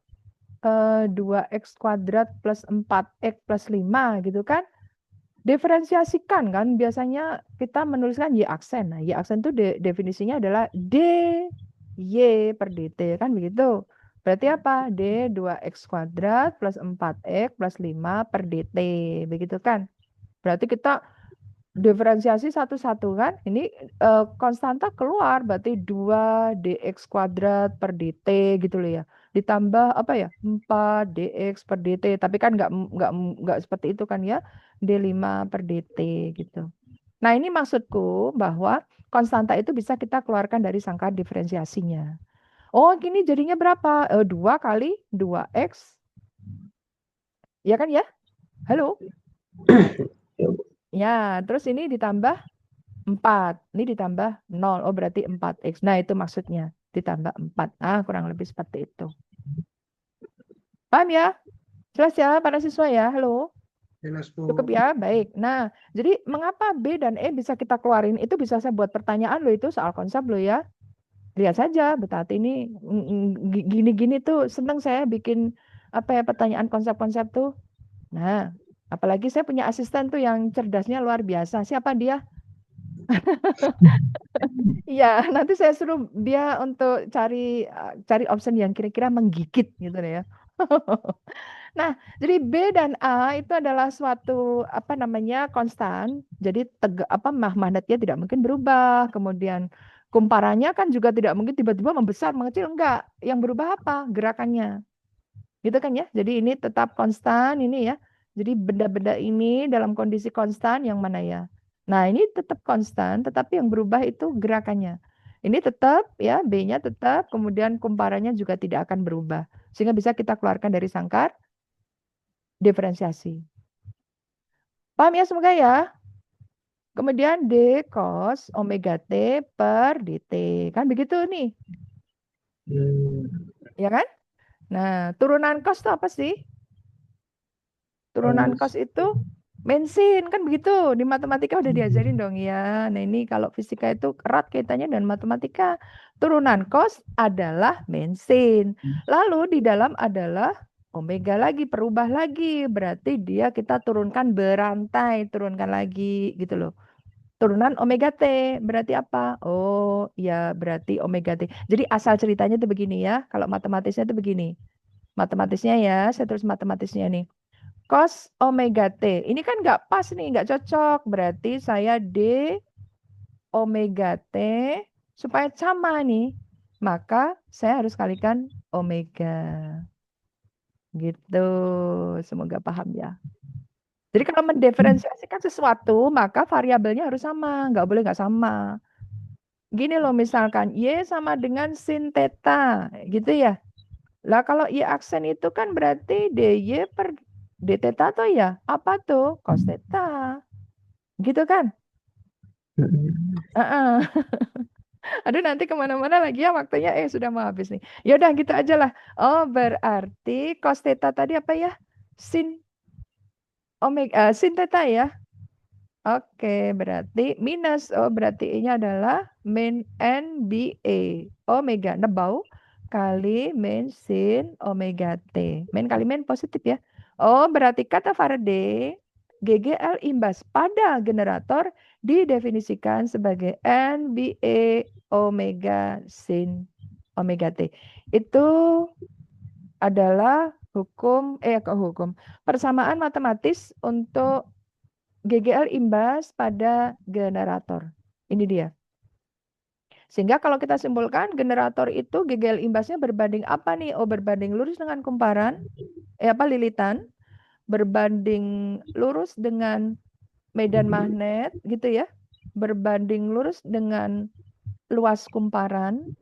2x kuadrat plus 4x plus 5 gitu kan. Diferensiasikan kan, biasanya kita menuliskan Y aksen. Nah, Y aksen itu definisinya adalah D Y per DT, kan begitu. Berarti apa? D 2x kuadrat plus 4x plus 5 per DT. Begitu kan? Berarti kita diferensiasi satu-satu kan. Ini konstanta keluar, berarti 2 dx kuadrat per dt gitu loh ya. Ditambah apa ya? 4 dx per dt. Tapi kan nggak seperti itu kan ya. D5 per dt gitu. Nah, ini maksudku bahwa konstanta itu bisa kita keluarkan dari sangkar diferensiasinya. Oh, gini jadinya berapa? 2 kali 2x. Ya kan ya? Halo? Ya, terus ini ditambah 4. Ini ditambah 0. Oh, berarti 4x. Nah, itu maksudnya. Ditambah 4. Ah, kurang lebih seperti itu. Paham ya? Jelas ya para siswa ya? Halo? Jelas, Bu. Cukup ya? Baik. Nah, jadi mengapa B dan E bisa kita keluarin? Itu bisa saya buat pertanyaan loh, itu soal konsep loh ya. Lihat saja, Betati ini gini-gini tuh seneng saya bikin apa ya pertanyaan konsep-konsep tuh. Nah, apalagi saya punya asisten tuh yang cerdasnya luar biasa. Siapa dia? Iya, nanti saya suruh dia untuk cari option yang kira-kira menggigit gitu ya. Nah, jadi B dan A itu adalah suatu apa namanya konstan. Jadi magnetnya tidak mungkin berubah. Kemudian kumparannya kan juga tidak mungkin tiba-tiba membesar, mengecil, enggak. Yang berubah apa? Gerakannya. Gitu kan ya. Jadi ini tetap konstan ini ya. Jadi benda-benda ini dalam kondisi konstan yang mana ya? Nah, ini tetap konstan, tetapi yang berubah itu gerakannya. Ini tetap ya, B-nya tetap, kemudian kumparannya juga tidak akan berubah. Sehingga bisa kita keluarkan dari sangkar diferensiasi. Paham ya semoga ya? Kemudian D cos omega T per DT. Kan begitu nih. Ya kan? Nah, turunan cos itu apa sih? Turunan cos itu bensin, kan begitu. Di matematika udah diajarin dong ya. Nah, ini kalau fisika itu erat kaitannya dengan matematika. Turunan cos adalah bensin. Lalu di dalam adalah omega lagi, perubah lagi. Berarti dia kita turunkan berantai, turunkan lagi gitu loh. Turunan omega T. Berarti apa? Oh, ya berarti omega T. Jadi asal ceritanya itu begini ya. Kalau matematisnya itu begini. Matematisnya ya, saya tulis matematisnya nih. Cos omega T. Ini kan nggak pas nih, nggak cocok. Berarti saya D omega T supaya sama nih. Maka saya harus kalikan omega. Gitu. Semoga paham ya. Jadi kalau mendiferensiasikan sesuatu, maka variabelnya harus sama. Nggak boleh nggak sama. Gini loh misalkan, Y sama dengan sin theta. Gitu ya. Lah kalau Y aksen itu kan berarti DY per D theta tuh ya. Apa tuh? Cos theta. Gitu kan? Aduh nanti kemana-mana lagi ya waktunya. Sudah mau habis nih. Yaudah gitu aja lah. Oh berarti cos theta tadi apa ya? Sin omega, sin theta ya. Oke, berarti minus. Oh berarti E-nya adalah min NBA. Omega nebau kali min sin omega T. Min kali min positif ya. Oh, berarti kata Faraday, GGL imbas pada generator didefinisikan sebagai NBA omega sin omega T. Itu adalah hukum persamaan matematis untuk GGL imbas pada generator. Ini dia. Sehingga kalau kita simpulkan generator itu GGL imbasnya berbanding apa nih? Oh, berbanding lurus dengan kumparan, lilitan, berbanding lurus dengan medan magnet gitu ya. Berbanding lurus dengan luas kumparan,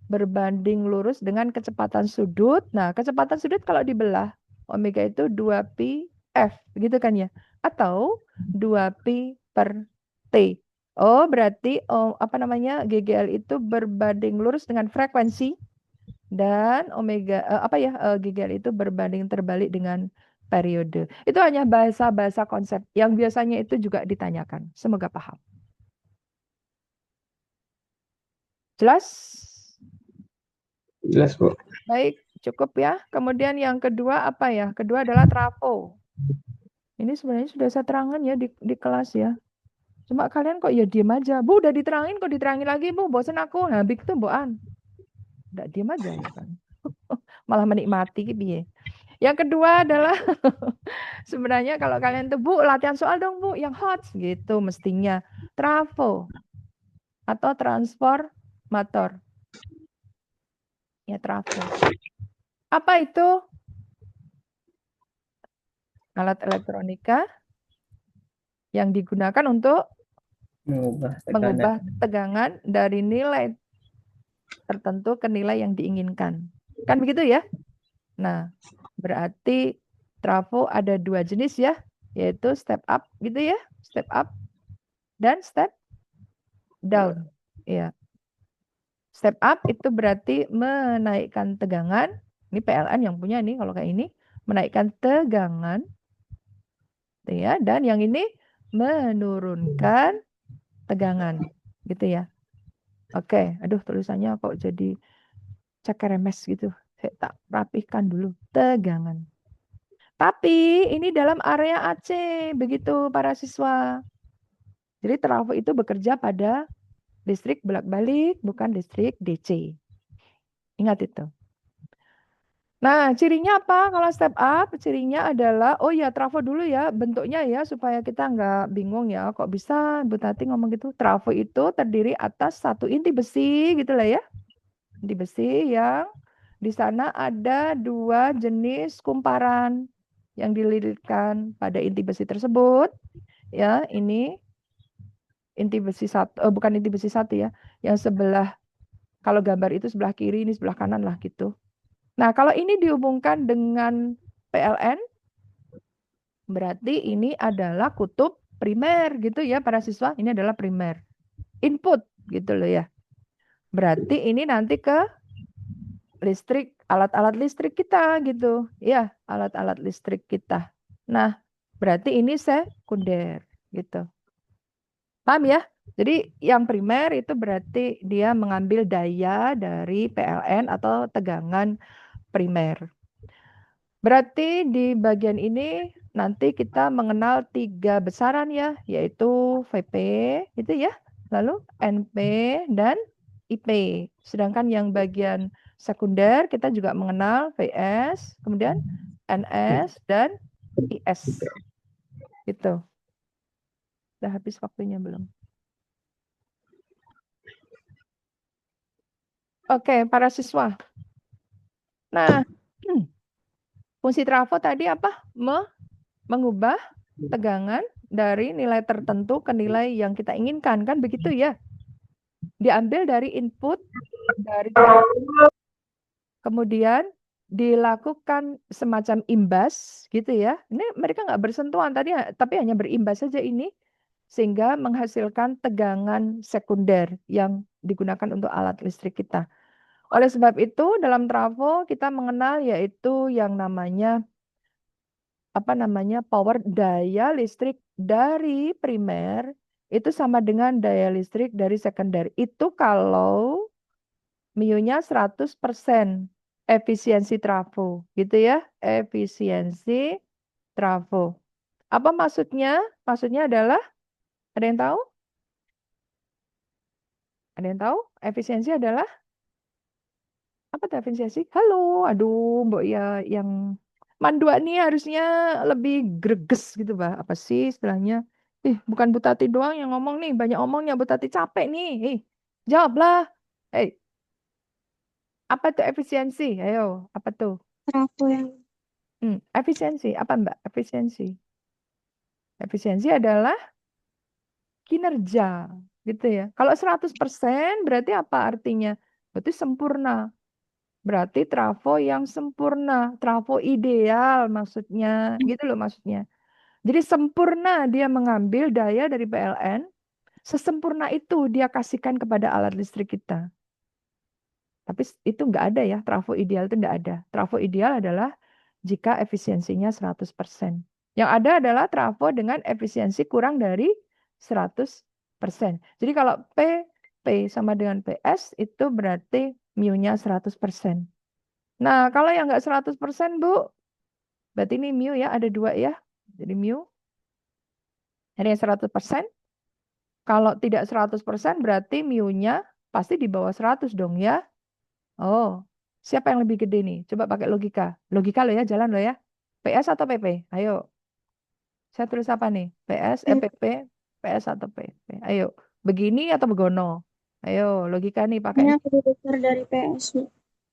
berbanding lurus dengan kecepatan sudut. Nah, kecepatan sudut kalau dibelah omega itu 2pi F gitu kan ya. Atau 2pi per T. Oh, berarti GGL itu berbanding lurus dengan frekuensi dan GGL itu berbanding terbalik dengan periode. Itu hanya bahasa-bahasa konsep yang biasanya itu juga ditanyakan. Semoga paham. Jelas? Jelas, Bu. Baik, cukup ya. Kemudian yang kedua apa ya? Kedua adalah trafo. Ini sebenarnya sudah saya terangkan ya di kelas ya. Cuma kalian kok ya diem aja. Bu, udah diterangin kok diterangin lagi, Bu. Bosan aku. Nah, bik tuh, Boan. Udah diem aja ya kan. Malah menikmati piye. Yang kedua adalah sebenarnya kalau kalian tuh, Bu, latihan soal dong, Bu, yang hot gitu mestinya. Trafo atau transformator. Ya, trafo. Apa itu? Alat elektronika yang digunakan untuk mengubah tegangan dari nilai tertentu ke nilai yang diinginkan. Kan begitu ya? Nah, berarti trafo ada dua jenis ya, yaitu step up gitu ya, step up dan step down. Ya. Step up itu berarti menaikkan tegangan. Ini PLN yang punya nih kalau kayak ini, menaikkan tegangan. Ya, dan yang ini menurunkan tegangan gitu ya. Oke, aduh tulisannya kok jadi cekeremes gitu. Saya tak rapihkan dulu. Tegangan. Tapi ini dalam area AC, begitu para siswa. Jadi trafo itu bekerja pada listrik bolak-balik, bukan listrik DC. Ingat itu. Nah, cirinya apa kalau step up? Cirinya adalah, oh ya trafo dulu ya bentuknya ya, supaya kita nggak bingung ya. Kok bisa Bu Tati ngomong gitu? Trafo itu terdiri atas satu inti besi gitu lah ya. Inti besi yang di sana ada dua jenis kumparan yang dililitkan pada inti besi tersebut. Ya, ini inti besi satu, bukan inti besi satu ya, yang sebelah, kalau gambar itu sebelah kiri, ini sebelah kanan lah gitu. Nah, kalau ini dihubungkan dengan PLN, berarti ini adalah kutub primer gitu ya para siswa. Ini adalah primer. Input gitu loh ya. Berarti ini nanti ke listrik, alat-alat listrik kita gitu. Ya, alat-alat listrik kita. Nah, berarti ini sekunder gitu. Paham ya? Jadi yang primer itu berarti dia mengambil daya dari PLN atau tegangan primer. Berarti di bagian ini nanti kita mengenal 3 besaran ya, yaitu VP itu ya, lalu NP dan IP. Sedangkan yang bagian sekunder kita juga mengenal VS, kemudian NS dan IS. Gitu. Udah habis waktunya belum? Oke, para siswa. Nah, fungsi trafo tadi apa? Mengubah tegangan dari nilai tertentu ke nilai yang kita inginkan, kan begitu ya? Diambil dari input, dari kemudian dilakukan semacam imbas gitu ya. Ini mereka nggak bersentuhan tadi, tapi hanya berimbas saja ini, sehingga menghasilkan tegangan sekunder yang digunakan untuk alat listrik kita. Oleh sebab itu dalam trafo kita mengenal yaitu yang namanya power, daya listrik dari primer itu sama dengan daya listrik dari sekunder. Itu kalau mu-nya 100% efisiensi trafo, gitu ya. Efisiensi trafo. Apa maksudnya? Maksudnya adalah, ada yang tahu? Ada yang tahu? Efisiensi adalah apa tuh efisiensi? Halo, aduh, Mbok ya yang Mandua nih harusnya lebih greges gitu, Bah. Apa sih istilahnya? Bukan Bu Tati doang yang ngomong nih, banyak omongnya. Bu Tati capek nih. Jawablah. Apa tuh efisiensi? Ayo, apa tuh? Trafo yang Efisiensi, apa Mbak? Efisiensi. Efisiensi adalah kinerja, gitu ya. Kalau 100% berarti apa artinya? Berarti sempurna. Berarti trafo yang sempurna, trafo ideal maksudnya, gitu loh maksudnya. Jadi sempurna dia mengambil daya dari PLN, sesempurna itu dia kasihkan kepada alat listrik kita. Tapi itu nggak ada ya, trafo ideal itu nggak ada. Trafo ideal adalah jika efisiensinya 100%. Yang ada adalah trafo dengan efisiensi kurang dari 100%. Jadi kalau P sama dengan PS itu berarti mu-nya 100%. Nah, kalau yang nggak 100%, Bu, berarti ini mu ya, ada dua ya. Jadi mu, ada yang 100%. Kalau tidak 100% berarti mu-nya pasti di bawah 100 dong ya. Oh, siapa yang lebih gede nih? Coba pakai logika. Logika lo ya, jalan lo ya. PS atau PP? Ayo, saya tulis apa nih? PP, PS atau PP? Ayo, begini atau begono? Ayo, logika nih pakai. lebih besar dari PS, Bu.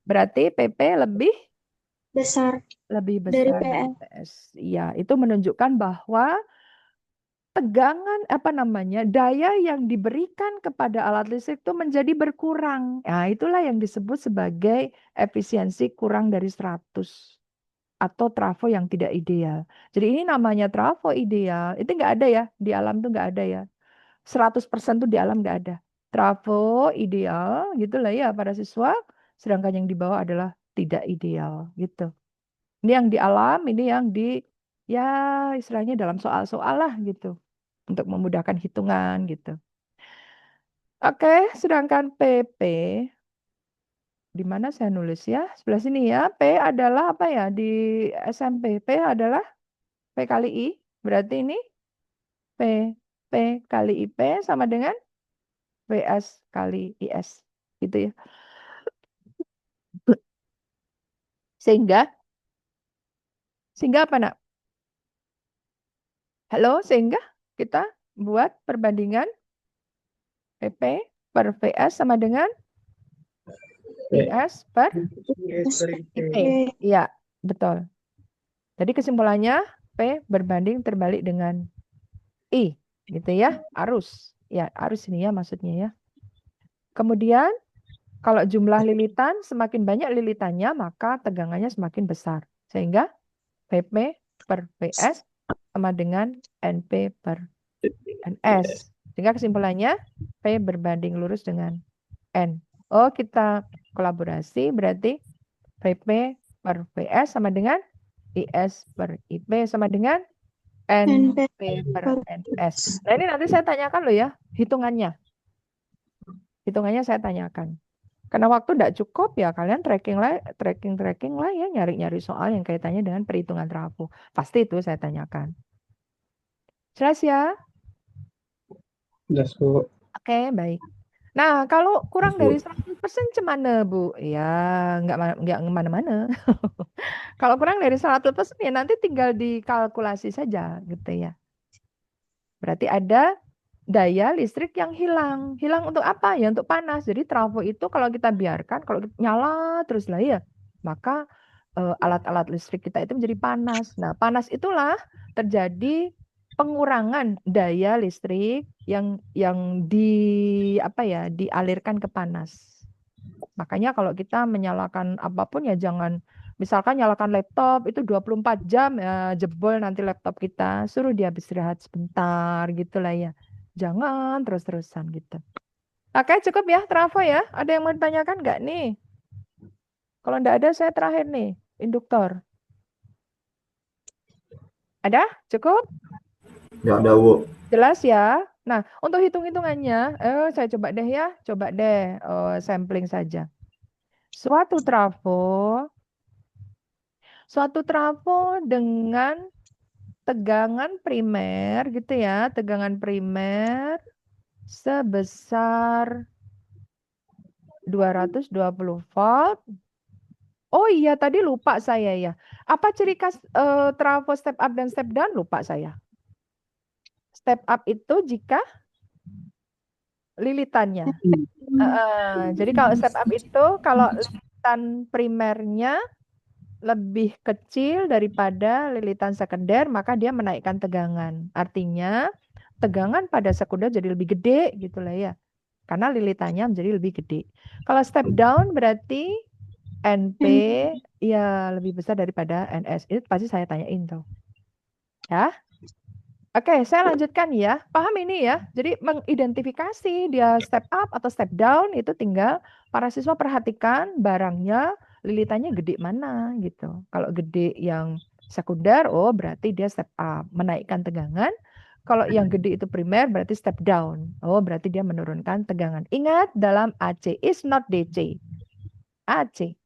Berarti PP lebih Besar lebih dari besar dari PS. PS. Iya, itu menunjukkan bahwa tegangan daya yang diberikan kepada alat listrik itu menjadi berkurang. Nah, itulah yang disebut sebagai efisiensi kurang dari 100 atau trafo yang tidak ideal. Jadi ini namanya trafo ideal. Itu nggak ada ya, di alam tuh nggak ada ya. 100% tuh di alam nggak ada. Trafo ideal gitulah ya para siswa, sedangkan yang di bawah adalah tidak ideal gitu. Ini yang di alam, ini yang di ya istilahnya dalam soal-soal lah gitu. Untuk memudahkan hitungan gitu. Oke, sedangkan PP di mana saya nulis ya? Sebelah sini ya. P adalah apa ya di SMP? P adalah P kali I. Berarti ini P. P kali IP sama dengan WS kali IS. Gitu ya. Sehingga apa nak? Halo, sehingga kita buat perbandingan PP per VS sama dengan IS per IP. Iya, betul. Jadi kesimpulannya P berbanding terbalik dengan I, gitu ya, arus. Ya, arus ini ya maksudnya ya. Kemudian kalau jumlah lilitan semakin banyak lilitannya, maka tegangannya semakin besar. Sehingga PP per PS sama dengan NP per NS. Sehingga kesimpulannya P berbanding lurus dengan N. Oh, kita kolaborasi berarti PP per PS sama dengan IS per IP sama dengan NP per NS. Nah, ini nanti saya tanyakan loh ya, hitungannya. Hitungannya saya tanyakan. Karena waktu tidak cukup ya, kalian tracking lah ya, nyari-nyari soal yang kaitannya dengan perhitungan trafo. Pasti itu saya tanyakan. Jelas ya? Jelas, Bu. Oke, baik. Nah, kalau kurang dari 100% gimana, Bu? Ya, nggak kemana-mana. Kalau kurang dari 100% ya nanti tinggal dikalkulasi saja gitu ya. Berarti ada daya listrik yang hilang. Hilang untuk apa? Ya untuk panas. Jadi trafo itu kalau kita biarkan, kalau nyala terus lah ya, maka alat-alat listrik kita itu menjadi panas. Nah, panas itulah terjadi pengurangan daya listrik yang dialirkan ke panas. Makanya kalau kita menyalakan apapun ya jangan, misalkan nyalakan laptop itu 24 jam ya jebol nanti laptop kita, suruh dia istirahat sebentar gitulah ya. Jangan terus-terusan gitu. Oke, cukup ya trafo ya. Ada yang mau ditanyakan nggak nih? Kalau nggak ada saya terakhir nih, induktor. Ada? Cukup? Nggak ada, Bu. Jelas ya? Nah, untuk hitung-hitungannya, saya coba deh ya, sampling saja. Suatu trafo dengan tegangan primer gitu ya, tegangan primer sebesar 220 volt. Oh iya, tadi lupa saya ya. Apa ciri khas trafo step up dan step down? Lupa saya. Step up itu jika lilitannya. Jadi kalau step up itu kalau lilitan primernya lebih kecil daripada lilitan sekunder, maka dia menaikkan tegangan. Artinya tegangan pada sekunder jadi lebih gede gitu lah ya. Karena lilitannya menjadi lebih gede. Kalau step down berarti NP ya lebih besar daripada NS. Itu pasti saya tanyain tuh. Ya. Oke, saya lanjutkan ya. Paham ini ya? Jadi mengidentifikasi dia step up atau step down itu tinggal para siswa perhatikan barangnya lilitannya gede mana gitu. Kalau gede yang sekunder, oh berarti dia step up, menaikkan tegangan. Kalau yang gede itu primer berarti step down. Oh berarti dia menurunkan tegangan. Ingat dalam AC is not DC. AC.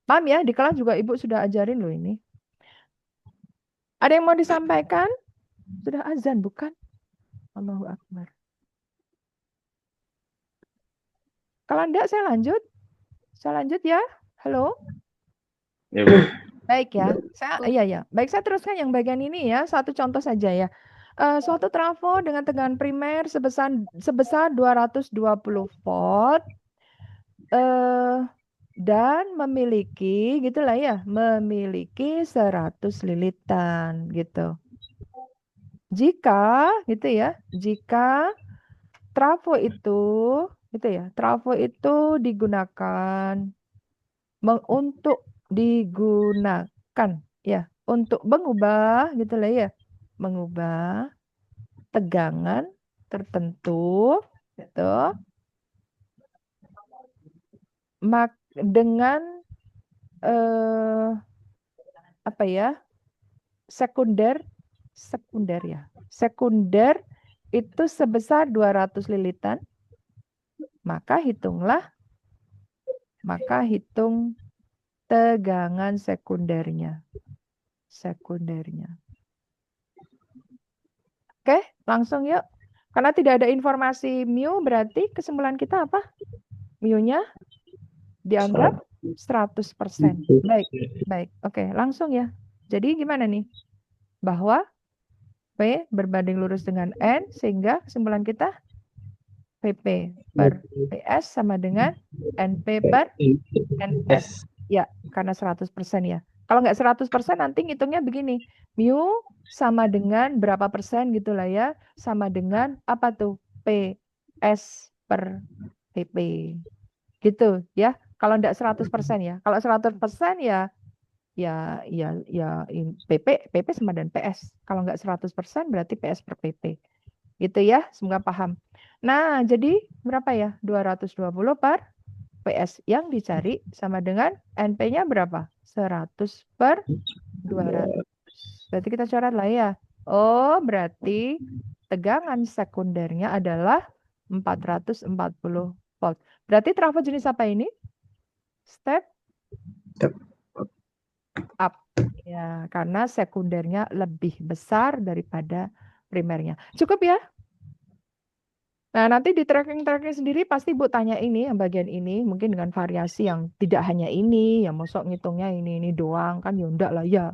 Paham ya? Di kelas juga Ibu sudah ajarin loh ini. Ada yang mau disampaikan? Sudah azan bukan? Allahu Akbar. Kalau enggak saya lanjut. Saya lanjut ya. Halo. Ya, Bu. Baik ya. Iya. Baik, saya teruskan yang bagian ini ya. Satu contoh saja ya. Suatu trafo dengan tegangan primer sebesar 220 volt dan memiliki gitulah ya, memiliki 100 lilitan gitu. Jika gitu ya, jika trafo itu gitu ya, trafo itu digunakan untuk digunakan ya untuk mengubah gitu lah ya, mengubah tegangan tertentu gitu dengan apa ya, sekunder ya. Sekunder itu sebesar 200 lilitan, maka hitung tegangan sekundernya. Oke, langsung yuk. Karena tidak ada informasi mu, berarti kesimpulan kita apa? Mu-nya dianggap 100%. Baik. Oke, langsung ya. Jadi gimana nih? Bahwa P berbanding lurus dengan N, sehingga kesimpulan kita PP per PS sama dengan NP per NS. Ya, karena 100% ya. Kalau nggak 100% nanti ngitungnya begini. Mu sama dengan berapa persen gitulah ya. Sama dengan apa tuh? PS per PP. Gitu ya. Kalau nggak 100% ya. Kalau 100% ya PP sama dengan PS. Kalau nggak 100% berarti PS per PP. Gitu ya, semoga paham. Nah, jadi berapa ya? 220 per PS yang dicari sama dengan NP-nya berapa? 100 per 200. Berarti kita coret lah ya. Oh, berarti tegangan sekundernya adalah 440 volt. Berarti trafo jenis apa ini? Step up. Ya, karena sekundernya lebih besar daripada primernya. Cukup ya? Nah, nanti di tracking-tracking sendiri pasti Bu tanya ini, yang bagian ini, mungkin dengan variasi yang tidak hanya ini, yang mosok ngitungnya ini doang, kan ya enggak lah ya.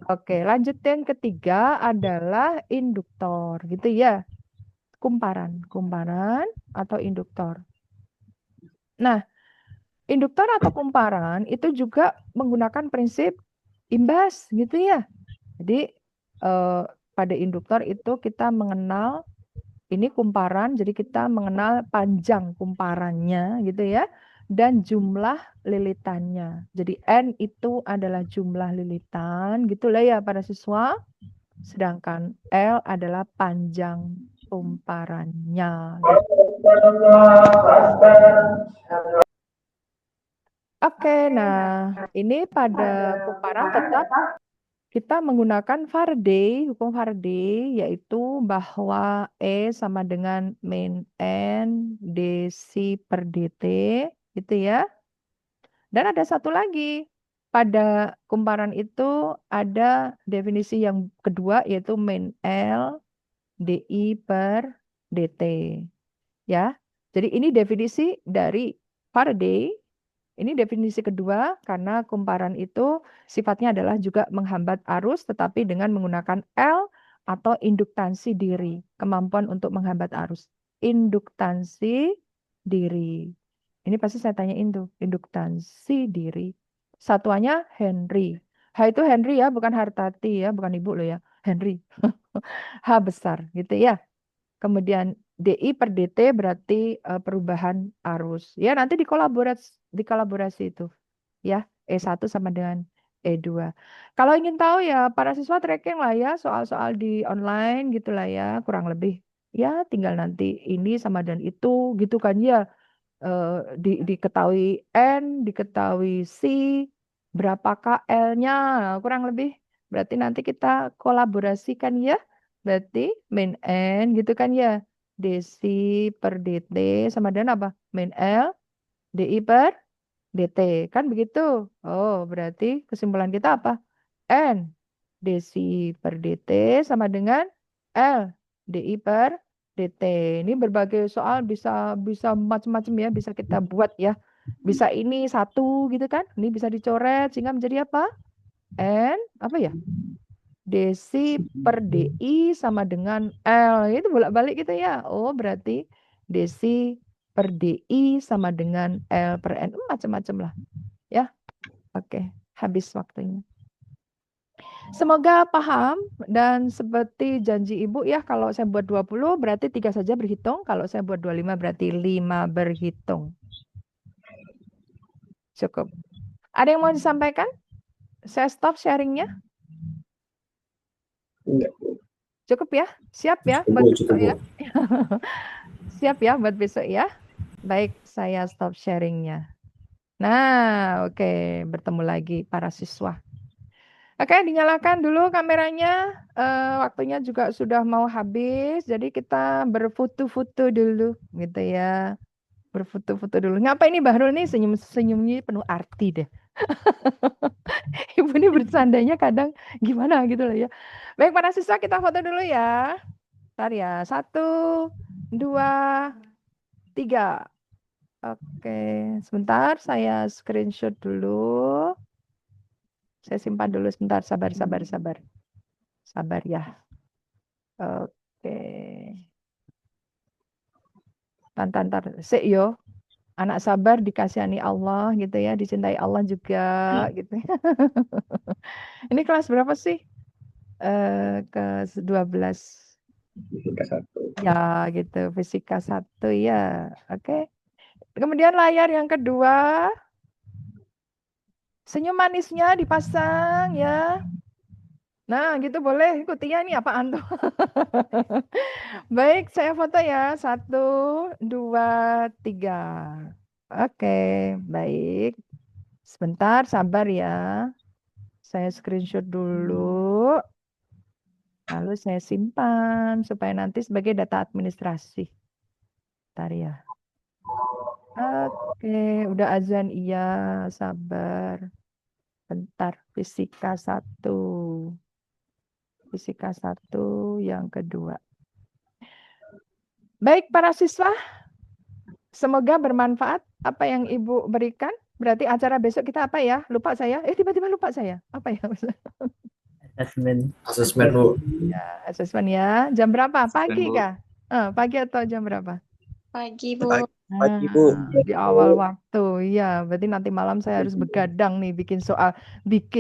Oke, lanjutin ketiga adalah induktor, gitu ya. Kumparan atau induktor. Nah, induktor atau kumparan itu juga menggunakan prinsip imbas, gitu ya. Jadi, pada induktor itu kita mengenal ini kumparan, jadi kita mengenal panjang kumparannya gitu ya, dan jumlah lilitannya. Jadi N itu adalah jumlah lilitan, gitulah ya para siswa. Sedangkan L adalah panjang kumparannya. Oke, nah ini pada kumparan tetap kita menggunakan Faraday, hukum Faraday, yaitu bahwa E sama dengan min N dc per dt, gitu ya. Dan ada satu lagi. Pada kumparan itu ada definisi yang kedua yaitu min L DI per DT. Ya. Jadi ini definisi dari Faraday. Ini definisi kedua karena kumparan itu sifatnya adalah juga menghambat arus tetapi dengan menggunakan L atau induktansi diri. Kemampuan untuk menghambat arus. Induktansi diri. Ini pasti saya tanyain tuh, induktansi diri. Satuannya Henry. H itu Henry ya, bukan Hartati ya, bukan ibu loh ya. Henry. H besar gitu ya. Kemudian DI per DT berarti perubahan arus. Ya, nanti dikolaborasi itu. Ya, E1 sama dengan E2. Kalau ingin tahu ya, para siswa tracking lah ya, soal-soal di online gitulah ya, kurang lebih. Ya, tinggal nanti ini sama dan itu gitu kan ya. Diketahui N, diketahui C, berapa KL-nya, kurang lebih. Berarti nanti kita kolaborasikan ya. Berarti min N gitu kan ya. DC per DT sama dengan apa? Min L, DI per DT. Kan begitu. Oh, berarti kesimpulan kita apa? N, DC per DT sama dengan L, DI per DT. Ini berbagai soal bisa bisa macam-macam ya, bisa kita buat ya. Bisa ini satu gitu kan. Ini bisa dicoret sehingga menjadi apa? N apa ya? DC per DI sama dengan L. Itu bolak-balik gitu ya. Oh, berarti DC per DI sama dengan L per N. Macam-macam lah. Ya. Oke, habis waktunya. Semoga paham dan seperti janji Ibu ya, kalau saya buat 20 berarti 3 saja berhitung, kalau saya buat 25 berarti 5 berhitung. Cukup. Ada yang mau disampaikan? Saya stop sharingnya. Enggak. Cukup ya? Siap ya buat besok ya? Siap ya buat besok ya? Baik, saya stop sharingnya. Nah, oke, bertemu lagi para siswa. Oke, dinyalakan dulu kameranya. Waktunya juga sudah mau habis, jadi kita berfoto-foto dulu, gitu ya. Berfoto-foto dulu. Ngapa ini Bahrul nih senyum-senyumnya penuh arti deh. Ibu ini bercandanya kadang gimana gitu loh ya. Baik, para siswa kita foto dulu ya. Bentar ya. 1, 2, 3. Oke, sebentar saya screenshot dulu. Saya simpan dulu sebentar, sabar. Sabar ya. Oke. Tantar. Sik yo. Anak sabar dikasihani Allah gitu ya, dicintai Allah juga gitu. Ini kelas berapa sih? Ke-12. Fisika 1. Ya, gitu. Fisika 1 ya. Oke. Kemudian layar yang kedua. Senyum manisnya dipasang ya. Nah, gitu boleh. Ikuti ya, ini apaan tuh? Baik, saya foto ya. 1, 2, 3. Oke, baik. Sebentar, sabar ya. Saya screenshot dulu. Lalu saya simpan supaya nanti sebagai data administrasi. Bentar ya. Oke, udah azan iya, sabar. Bentar, fisika 1. Fisika 1 yang kedua. Baik para siswa, semoga bermanfaat apa yang Ibu berikan. Berarti acara besok kita apa ya? Lupa saya. Tiba-tiba lupa saya. Apa ya? Asesmen Bu. Ya, asesmen ya. Jam berapa? Pagi Bu. kah? Pagi atau jam berapa? Pagi, Bu. Pagi Bu. Di awal waktu, ya. Berarti nanti malam saya harus begadang nih bikin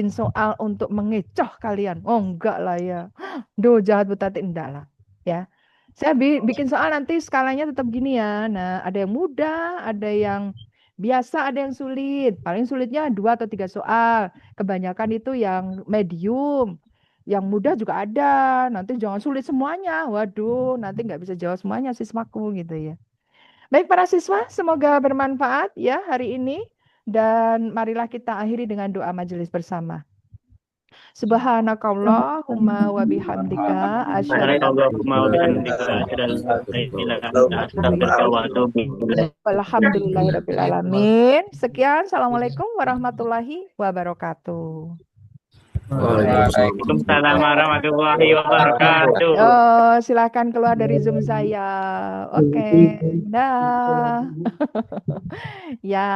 soal untuk mengecoh kalian. Oh enggak lah ya. Duh jahat Bu Tati, enggak lah. Ya. Saya bikin soal nanti skalanya tetap gini ya. Nah, ada yang mudah, ada yang biasa, ada yang sulit. Paling sulitnya 2 atau 3 soal. Kebanyakan itu yang medium. Yang mudah juga ada. Nanti jangan sulit semuanya. Waduh, nanti nggak bisa jawab semuanya siswaku gitu ya. Baik para siswa, semoga bermanfaat ya hari ini. Dan marilah kita akhiri dengan doa majelis bersama. Subhanakallahumma wa bihamdika asyhadu an la Subhanakallahumma wa bihamdika asyhadu an la ilaha illa anta astaghfiruka wa atubu ilaik. Walhamdulillahirabbil alamin. Sekian, assalamualaikum warahmatullahi wabarakatuh. Waalaikumsalam warahmatullahi wabarakatuh. Silakan keluar dari Zoom saya. Oke, dah. Ya,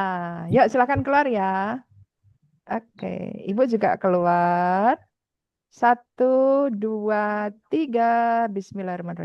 yuk silakan keluar ya. Oke, Ibu juga keluar. 1, 2, 3. Bismillahirrahmanirrahim.